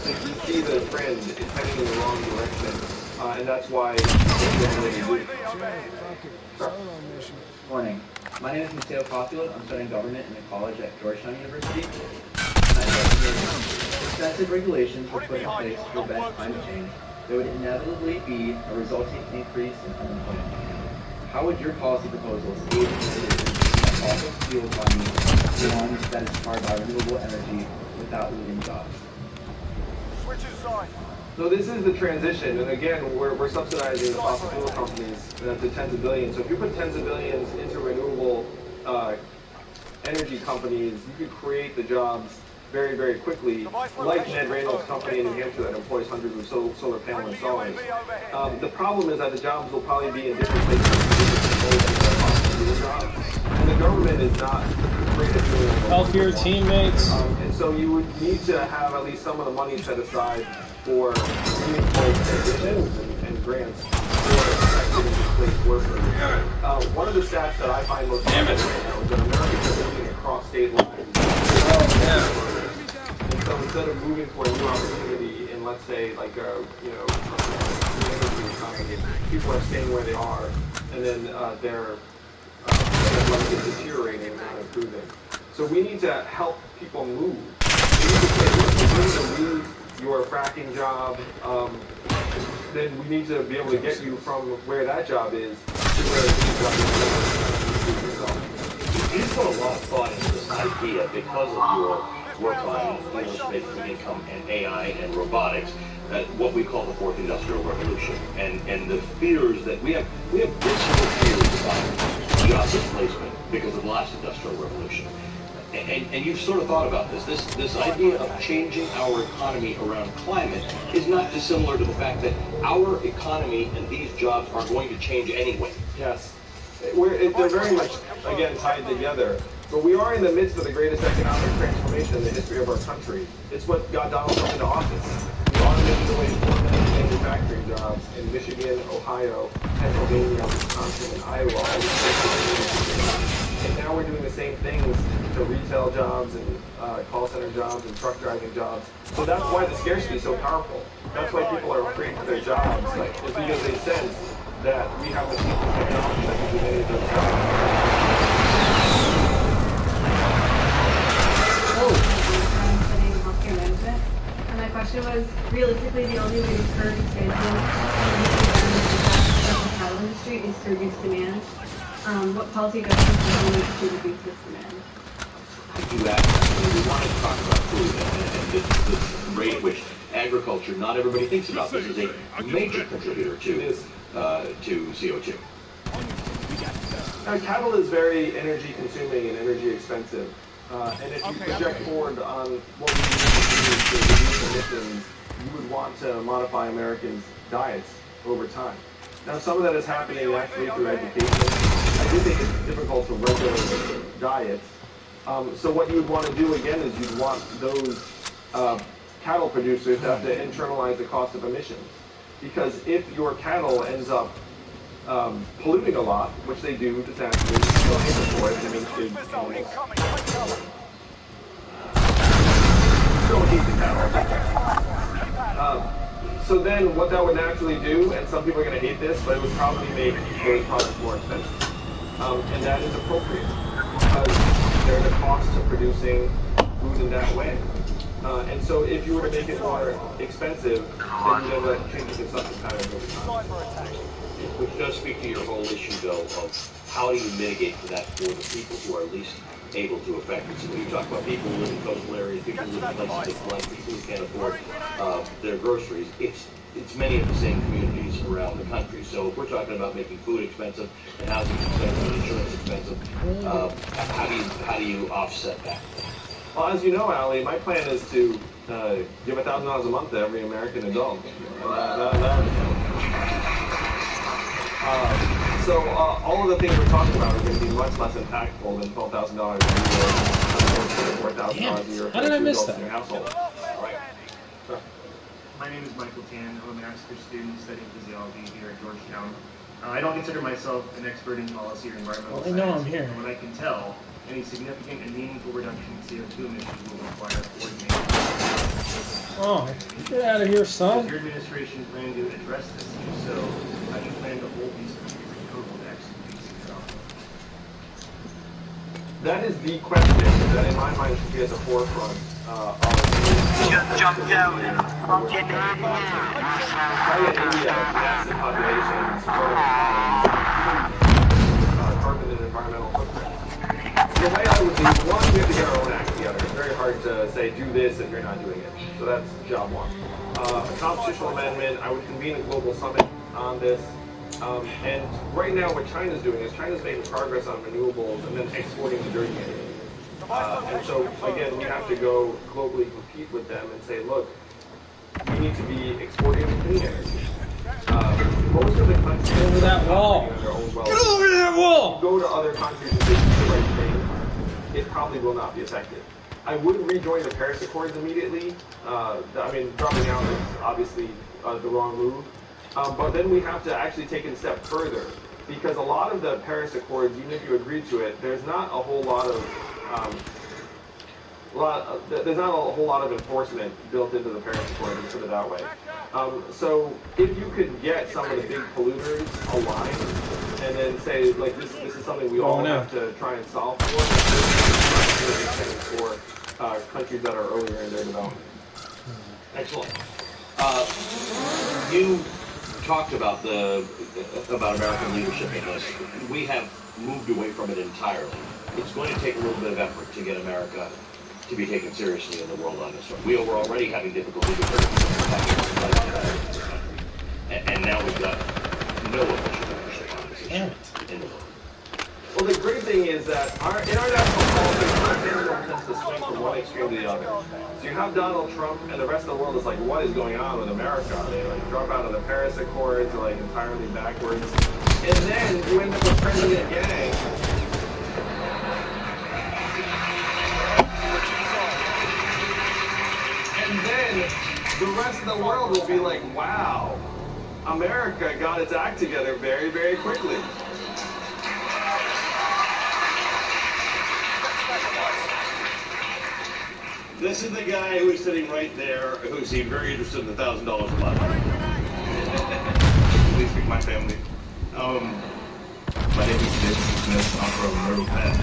So you see the trend is heading in the wrong direction, and that's why Morning. My name is Mateo Caulfield. I'm studying government in the college at Georgetown University. Excessive regulations were put in place to prevent climate change. There would inevitably be a resulting increase in unemployment. How would your policy proposals aid in the fossil fuel economy, the one that is powered by renewable energy, without losing jobs? So this is the transition, and again, we're subsidizing the fossil fuel companies to tens of billions. So if you put tens of billions into renewable energy companies, you could create the jobs very, very quickly, like Ned Randall's company in New Hampshire that employs hundreds of solar panel installers. The problem is that the jobs will probably be in different places and the government is not great at doing it. Help your teammates. And so you would need to have at least some of the money set aside for meaningful transitions and grants for active displaced workers. One of the stats that I find most interesting right now is that Americans are moving across state lines. And so instead of moving for a new opportunity in, let's say, like a, energy economy, people are staying where they are, and then their life is deteriorating and not improving. So we need to help people move. We need to say, look, if you're going to leave your fracking job, then we need to be able to get you from where that job is to where the new job is. You put a lot of thought into this idea because of your work on making income and AI and robotics, what we call the fourth industrial revolution, and the fears that we have visceral fears about job displacement because of the last industrial revolution. And you've sort of thought about this. This idea of changing our economy around climate is not dissimilar to the fact that our economy and these jobs are going to change anyway. Yes. They're very much, again, tied together. But we are in the midst of the greatest economic transformation in the history of our country. It's what got Donald Trump into office. We automated away 4 million manufacturing jobs in Michigan, Ohio, Pennsylvania, Wisconsin, and Iowa. And now we're doing the same things to retail jobs and call center jobs and truck driving jobs. So that's why the scarcity is so powerful. That's why people are afraid for their jobs. It's because they sense that we have the technology that can do many of those jobs. And my question was, realistically, the only way to curb expansion of the cattle industry is to reduce demand. What policy adjustments do you need to reduce this demand? Do that. We want to talk about food and the rate at which agriculture, not everybody thinks about this, is a major contributor to CO2. Now, cattle is very energy consuming and energy expensive. And if you project forward on what we need to do to reduce emissions, you would want to modify Americans' diets over time. Now, some of that is happening actually through education. I do think it's difficult to regulate diets. So what you would want to do, again, is you'd want those cattle producers to have to internalize the cost of emissions. Because if your cattle ends up polluting a lot, which they do disastrously, you don't pay for it, I mean, don't hate the cattle. So then what that would naturally do, and some people are going to hate this, but it would probably make those products more expensive. And that is appropriate because there are the costs of producing food in that way. And so if you were to make it more expensive, then you'd end up changing consumption patterns over time. Which does speak to your whole issue, though, of how do you mitigate for that for the people who are least able to affect it. So when you talk about people who live in coastal areas, people who live in places that flood, people who can't afford their groceries, it's many of the same communities around the country. So if we're talking about making food expensive and housing expensive and insurance expensive, how do you offset that? Well, as you know, Ali, my plan is to give $1,000 a month to every American adult. So all of the things we're talking about are going to be much less impactful than $12,000 a year, or $4,000 a year. How did I miss that? In your household. Right. Sure. My name is Michael Tan. I'm a master's student studying physiology here at Georgetown. I don't consider myself an expert in policy or environmental science. I know I'm here. From what I can tell, any significant and meaningful reduction in CO2 emissions will require coordination. Oh, get out of here, son. Does your administration plan to address this? If so, how do you plan to hold these countries accountable to actually fixing it up? That is the question that, in my mind, should be at the forefront of just jumped out. I'm getting out of India, massive populations, carbon and environmental footprint. The way I would do, one, we have to get our own act together. It's very hard to say, do this if you're not doing it. So that's job one. A constitutional amendment, I would convene a global summit on this. And right now what China's doing is China's making progress on renewables and then exporting the dirty energy. And so, again, we have to go globally compete with them and say, look, we need to be exporting clean energy. Most of the countries Get over that wall. Get over that wall. Go to other countries and say the right thing. It probably will not be effective. I wouldn't rejoin the Paris Accords immediately. I mean, dropping out is obviously the wrong move. But then we have to actually take it a step further, because a lot of the Paris Accords, even if you agree to it, there's not a whole lot of enforcement built into the Paris Accords, let's put it that way. So if you could get some of the big polluters aligned and then say, like, this is something we all have to try and solve for countries that are earlier in their development. Excellent. You talked about American leadership in this. We have moved away from it entirely. It's going to take a little bit of effort to get America to be taken seriously in the world on this one. We were already having difficulty with and now we've got no official leadership on this issue in the world. Well, the great thing is that in our national politics, everyone tends to swing from one extreme to the other. So you have Donald Trump, and the rest of the world is like, what is going on with America? They like drop out of the Paris Accords, or like entirely backwards. And then you end up with President Yang. And then the rest of the world will be like, wow, America got its act together very, very quickly. This is the guy who is sitting right there, who seemed very interested in the $1,000 a month. Please speak my family. My name is Jason Smith. I'm from Myrtle Beach.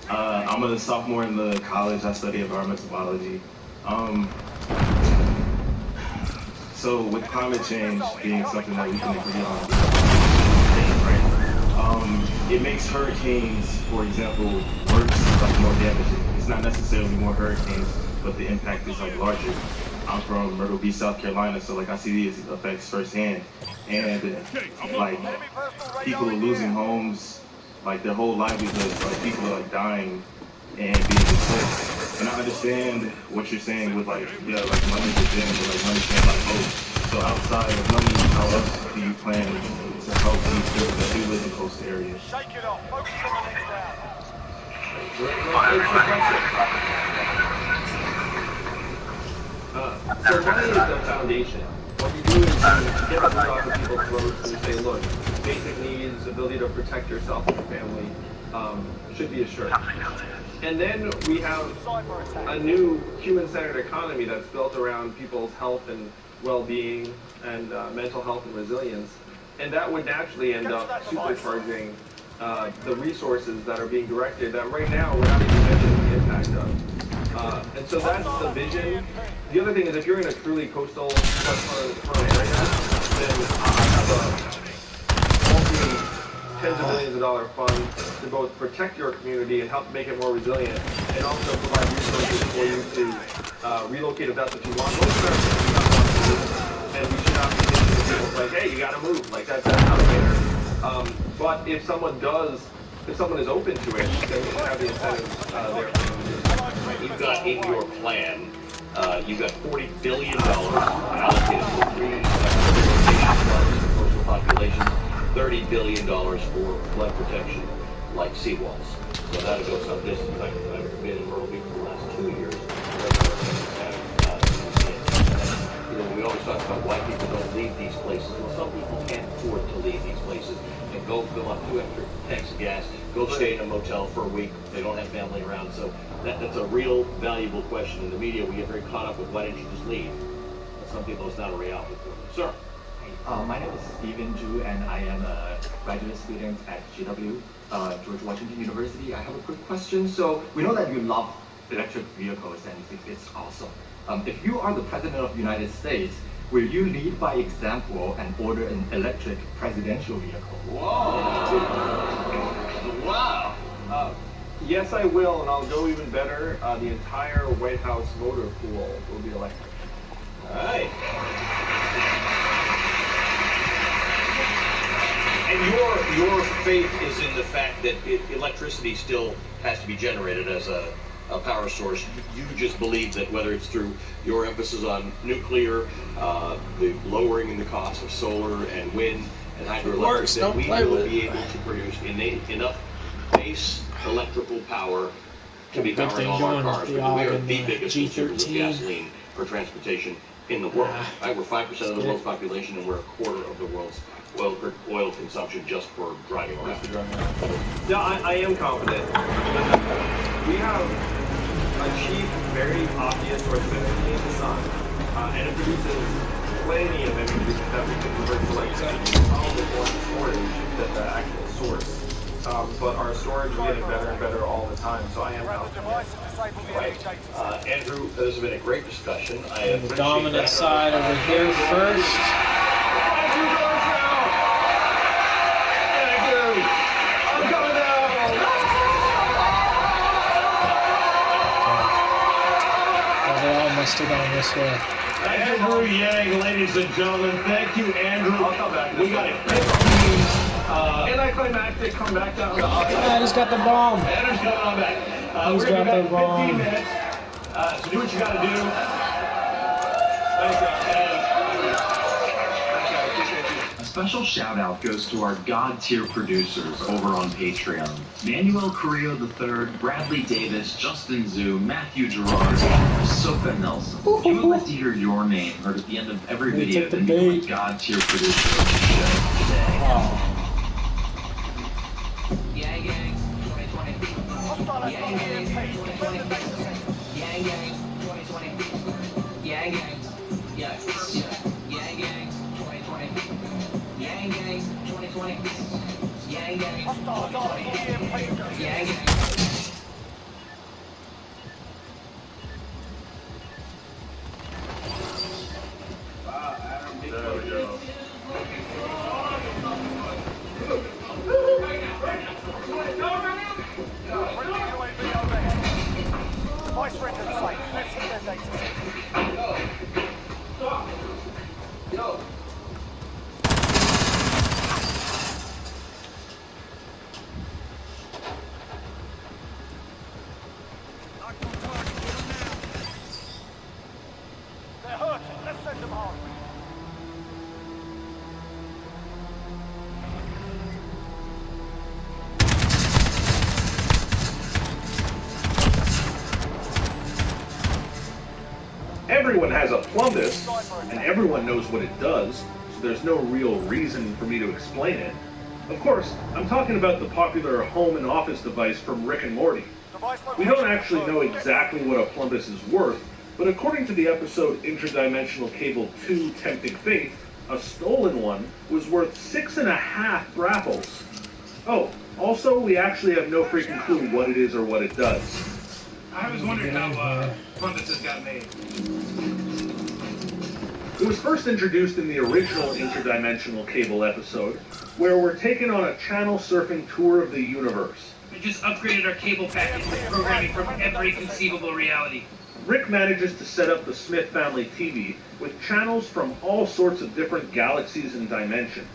I'm a sophomore in the college. I study environmental biology. So with climate change being something that we can agree on, right? It makes hurricanes, for example, worse, like more damaging. It's not necessarily more hurricanes, but the impact is like larger. I'm from Myrtle Beach, South Carolina, so like I see these effects firsthand. And like people are losing homes, like their whole livelihoods, like people are like dying and being displaced. And I understand what you're saying with like, yeah, like money's a thing, but like money can't buy hope. So outside of money, how else do you plan to help these people that do live in coastal areas? Shake it off. Focus on the next down. So money is the foundation. What you do is you get the food off of people's throats and say, look, basic needs, ability to protect yourself and your family should be assured. And then we have a new human-centered economy that's built around people's health and well-being and mental health and resilience. And that would naturally end up supercharging the resources that are being directed that right now we're not even measuring the impact of. And so that's the vision. The other thing is if you're in a truly coastal prone area, then I have a multi-tens of millions of dollar fund to both protect your community and help make it more resilient, and also provide resources for you to relocate if that's what you want. Most Americans do not want to move, and we should not be thinking to people like, hey, you gotta move. Like that's not fair. But if someone is open to it, then we should have the incentives there. You've got in your plan, you've got $40 billion allocated for free coastal populations, $30 billion for flood protection, like seawalls. So that'll go some distance. I've been in Myrtle Beach for the last 2 years. We always talk about why people don't leave these places. Well, some people can't afford to leave these places and go fill up 2 extra tanks of gas, go stay in a motel for a week. They don't have family around. So that's a real valuable question. In the media, we get very caught up with why didn't you just leave? But some people, it's not a reality for them. Sir. My name is Stephen Zhu, and I am a graduate student at GW, George Washington University. I have a quick question. So we know that you love electric vehicles and you think it's awesome. If you are the President of the United States, will you lead by example and order an electric presidential vehicle? Whoa! Wow! Yes, I will, and I'll go even better. The entire White House motor pool will be electric. All right. And your faith is in the fact that electricity still has to be generated as a power source. You just believe that whether it's through your emphasis on nuclear, the lowering in the cost of solar and wind and hydroelectric, that we will be able to produce enough base electrical power to be powering all our cars. We are the biggest consumers of gasoline for transportation in the world. Right? We're 5% of the world's population, and we're a quarter of the world's oil consumption just for driving around. Yeah, I am confident. We have a cheap, very obvious source of energy in the sun, and it produces plenty of energy that we can convert to electricity. Probably more storage than the actual source. But our storage is getting better and better all the time, so I am confident. Right. Andrew, this has been a great discussion. I the dominant side over here first. Must have gone this way. Andrew Yang, ladies and gentlemen, thank you, Andrew. I'll come back. We got it. Anticlimactic come back down the aisle. Yeah, he's got the bomb. Andrew's coming on back. He's got the bomb. 15 minutes. So do what you got to do. Thank you. A special shout out goes to our God tier producers over on Patreon. Manuel Carrillo III, Bradley Davis, Justin Zhu, Matthew Gerard, and Soka Nelson. If you would like to hear your name heard at the end of every video, then become a God tier producer of the show today. Yeah, gang, 2020. Yeah, gang, 2020. Yeah, gang, 2020. Yeah, gang. Yeah, yeah, gang, 2020. Yeah, gang, 2020. Yeah, gang, 2020. Yeah, gang. There we go. Vice President site. Let's see their data. Yo. They're hurt. Let's send them home. Everyone has a plumbus, and everyone knows what it does, so there's no real reason for me to explain it. Of course, I'm talking about the popular home and office device from Rick and Morty. We don't actually know exactly what a plumbus is worth, but according to the episode Interdimensional Cable 2 Tempting Fate, a stolen one was worth 6.5 brapples. Oh, also, we actually have no freaking clue what it is or what it does. I was wondering how plumbuses got made. It was first introduced in the original Interdimensional Cable episode, where we're taken on a channel surfing tour of the universe. We just upgraded our cable package with programming from every conceivable reality. Rick manages to set up the Smith family TV with channels from all sorts of different galaxies and dimensions.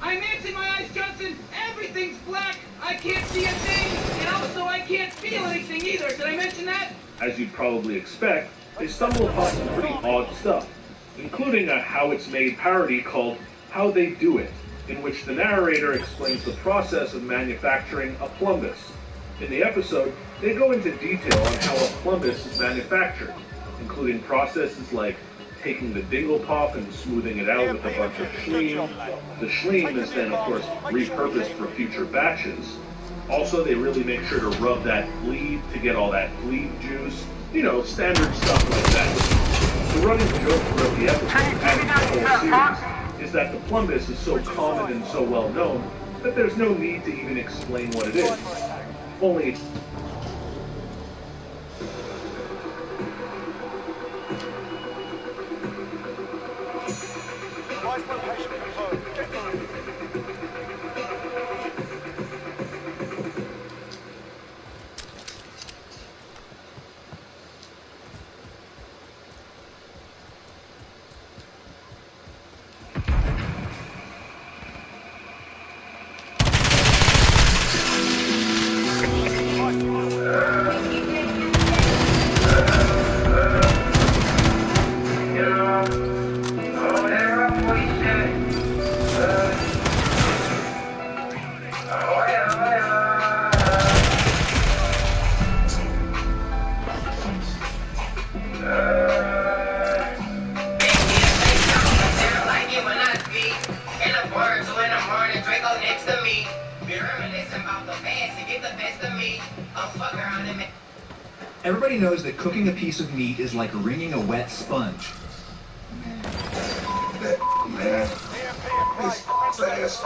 I'm Nancy My Eyes Johnson. Everything's black. I can't see a thing. And also I can't feel anything either. Did I mention that? As you'd probably expect, they stumble upon some pretty odd stuff, including a How It's Made parody called How They Do It, in which the narrator explains the process of manufacturing a plumbus. In the episode, they go into detail on how a plumbus is manufactured, including processes like taking the dingle pop and smoothing it out with a bunch of schleem. The schleem is then, of course, repurposed for future batches. Also, they really make sure to rub that bleed to get all that bleed juice. You know, standard stuff like that. The running joke throughout the episode and the whole series is that the plumbus is so common and so well known that there's no need to even explain what it is. Only Device location confirmed. Get moving. Everybody knows that cooking a piece of meat is like wringing a wet sponge. Man, it's fast.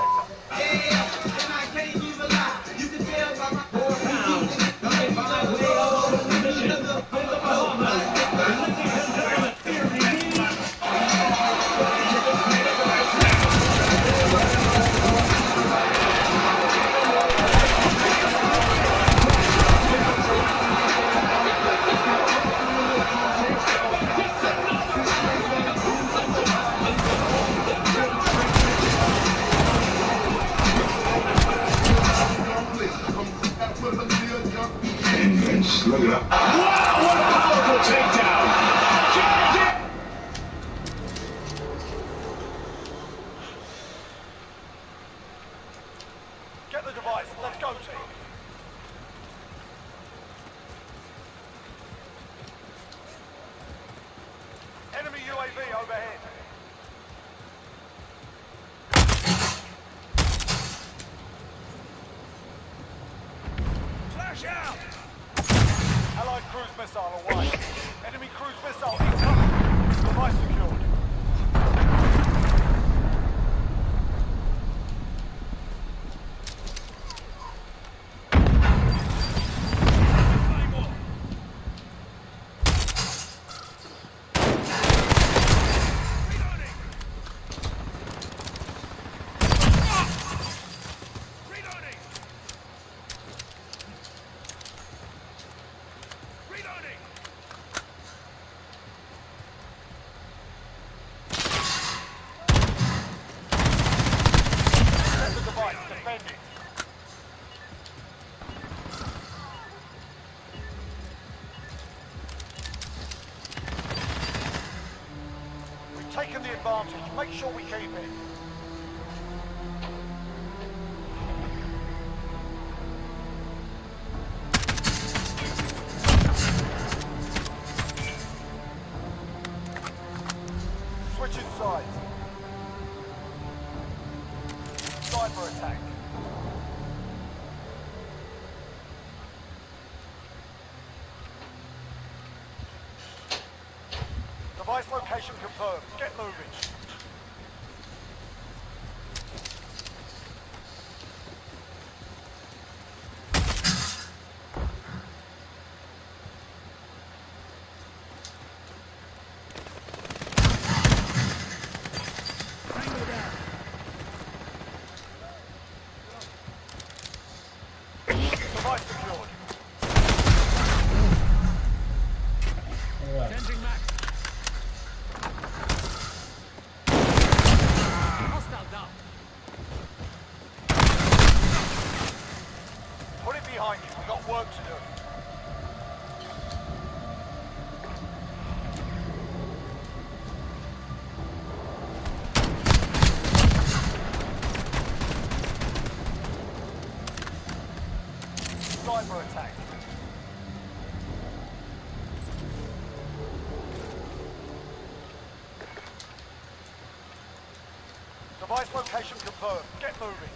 Look it up. Wow, what a powerful takedown! Get the device. Let's go, team. Enemy UAV overhead. Flash out! Allied cruise missile away. Enemy cruise missile incoming. Device secured. Taking the advantage. Make sure we keep it. Switching sides. Cyber attack. Device location confirmed. Get moving. Device secured. Changing max. Hostile down. Put it behind you. We've got work to do. Cyber attack. Device location confirmed. Get moving.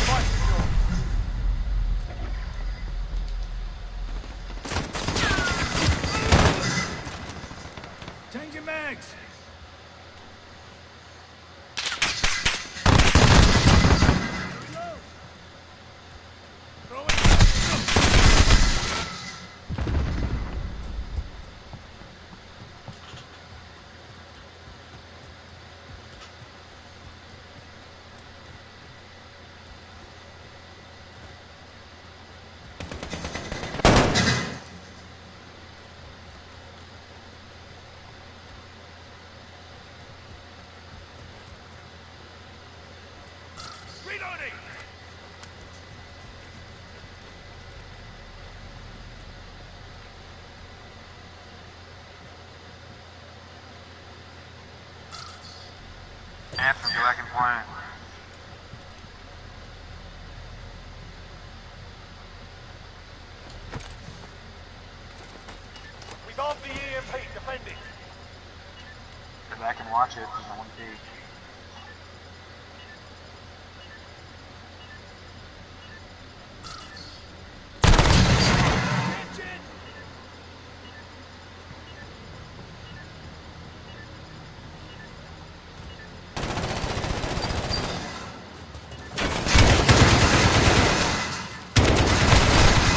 Device secured. Changing mags. Reloading. Anthem, go back and play. We've armed the EMP. Defend it. Go back and watch it. There's one page.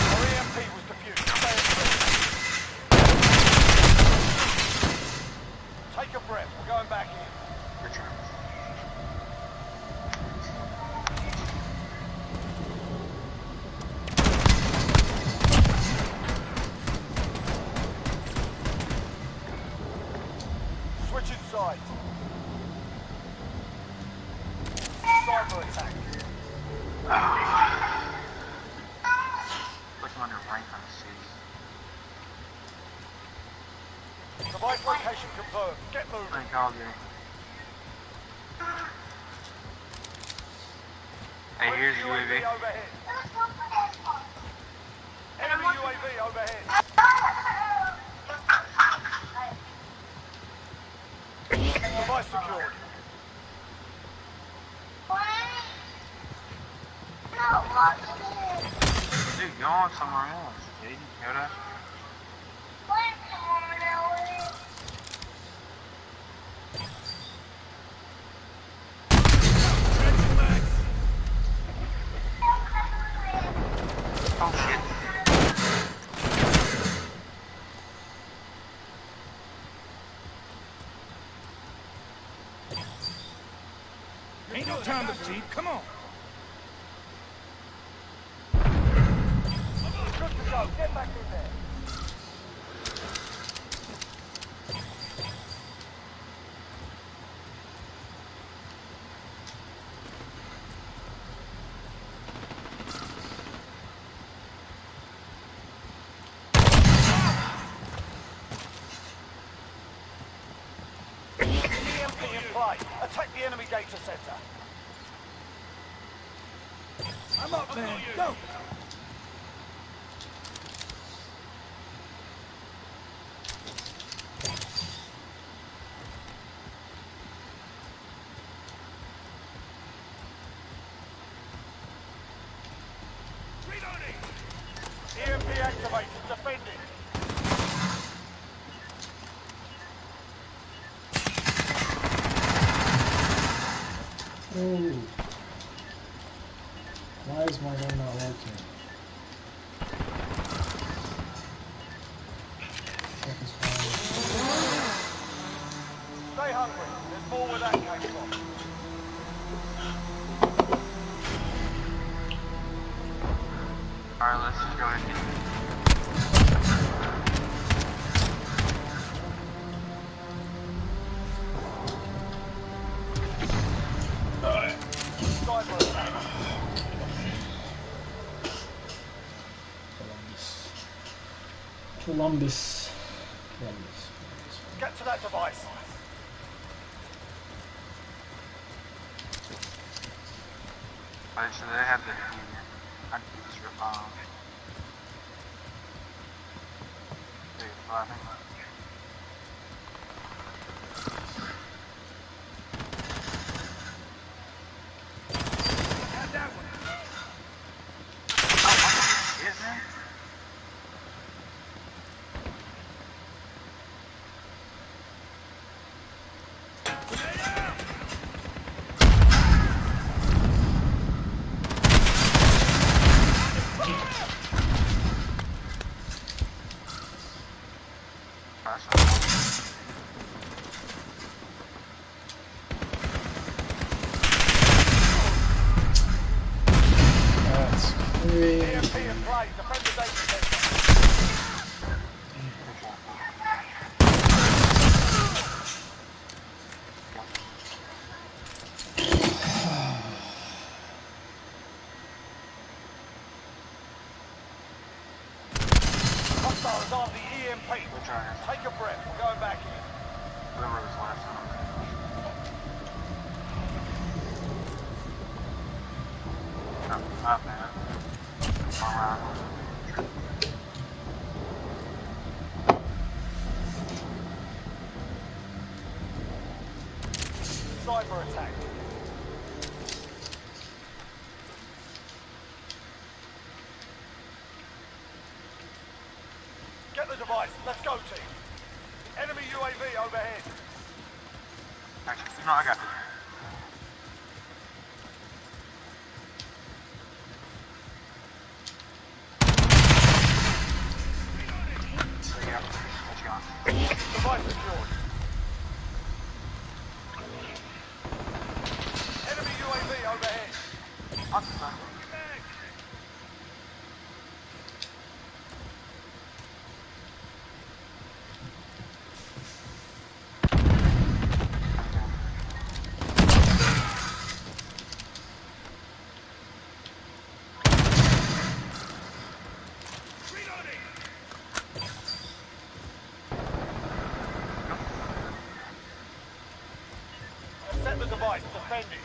Our EMP was defused. Stay clear. Take a breath. We're going back in. Return. Switching sides. Cyber attack. Looking under rank on the city. Device location confirmed. Get moving. Thank Call of Duty. Hey, here's the UAV. overhead. Enemy UAV overhead. Device secured. Dude, go on somewhere else. Dude, Yoda. Oh shit. Ain't no time to cheat. Come on. Good to go. Get back in there. EMP in play. Attack the enemy data center. I'm up, man. Go. EMP activated. Defend it. Oh. Why is my gun not working? Stay hungry. There's more where that came from. Alright, let's just go ahead and get Columbus. Get to that device. Alright, so they have the I can just rip off. I think. Got that one. Oh, is there? EMP in play. Defend the data center. Hostiles on the EMP. Take a breath. We're going back in. Whoever was last time. Not bad. All right. Cyber attack. Get the device. Let's go, team. Enemy UAV overhead. Actually, no, I got this. Device secured. Enemy UAV overhead. Set the device. Defend it.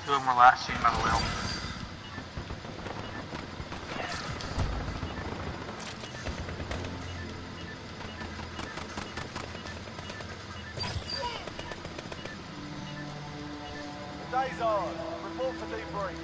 Two of them were last seen by the whale. Day's ours. Report for debrief.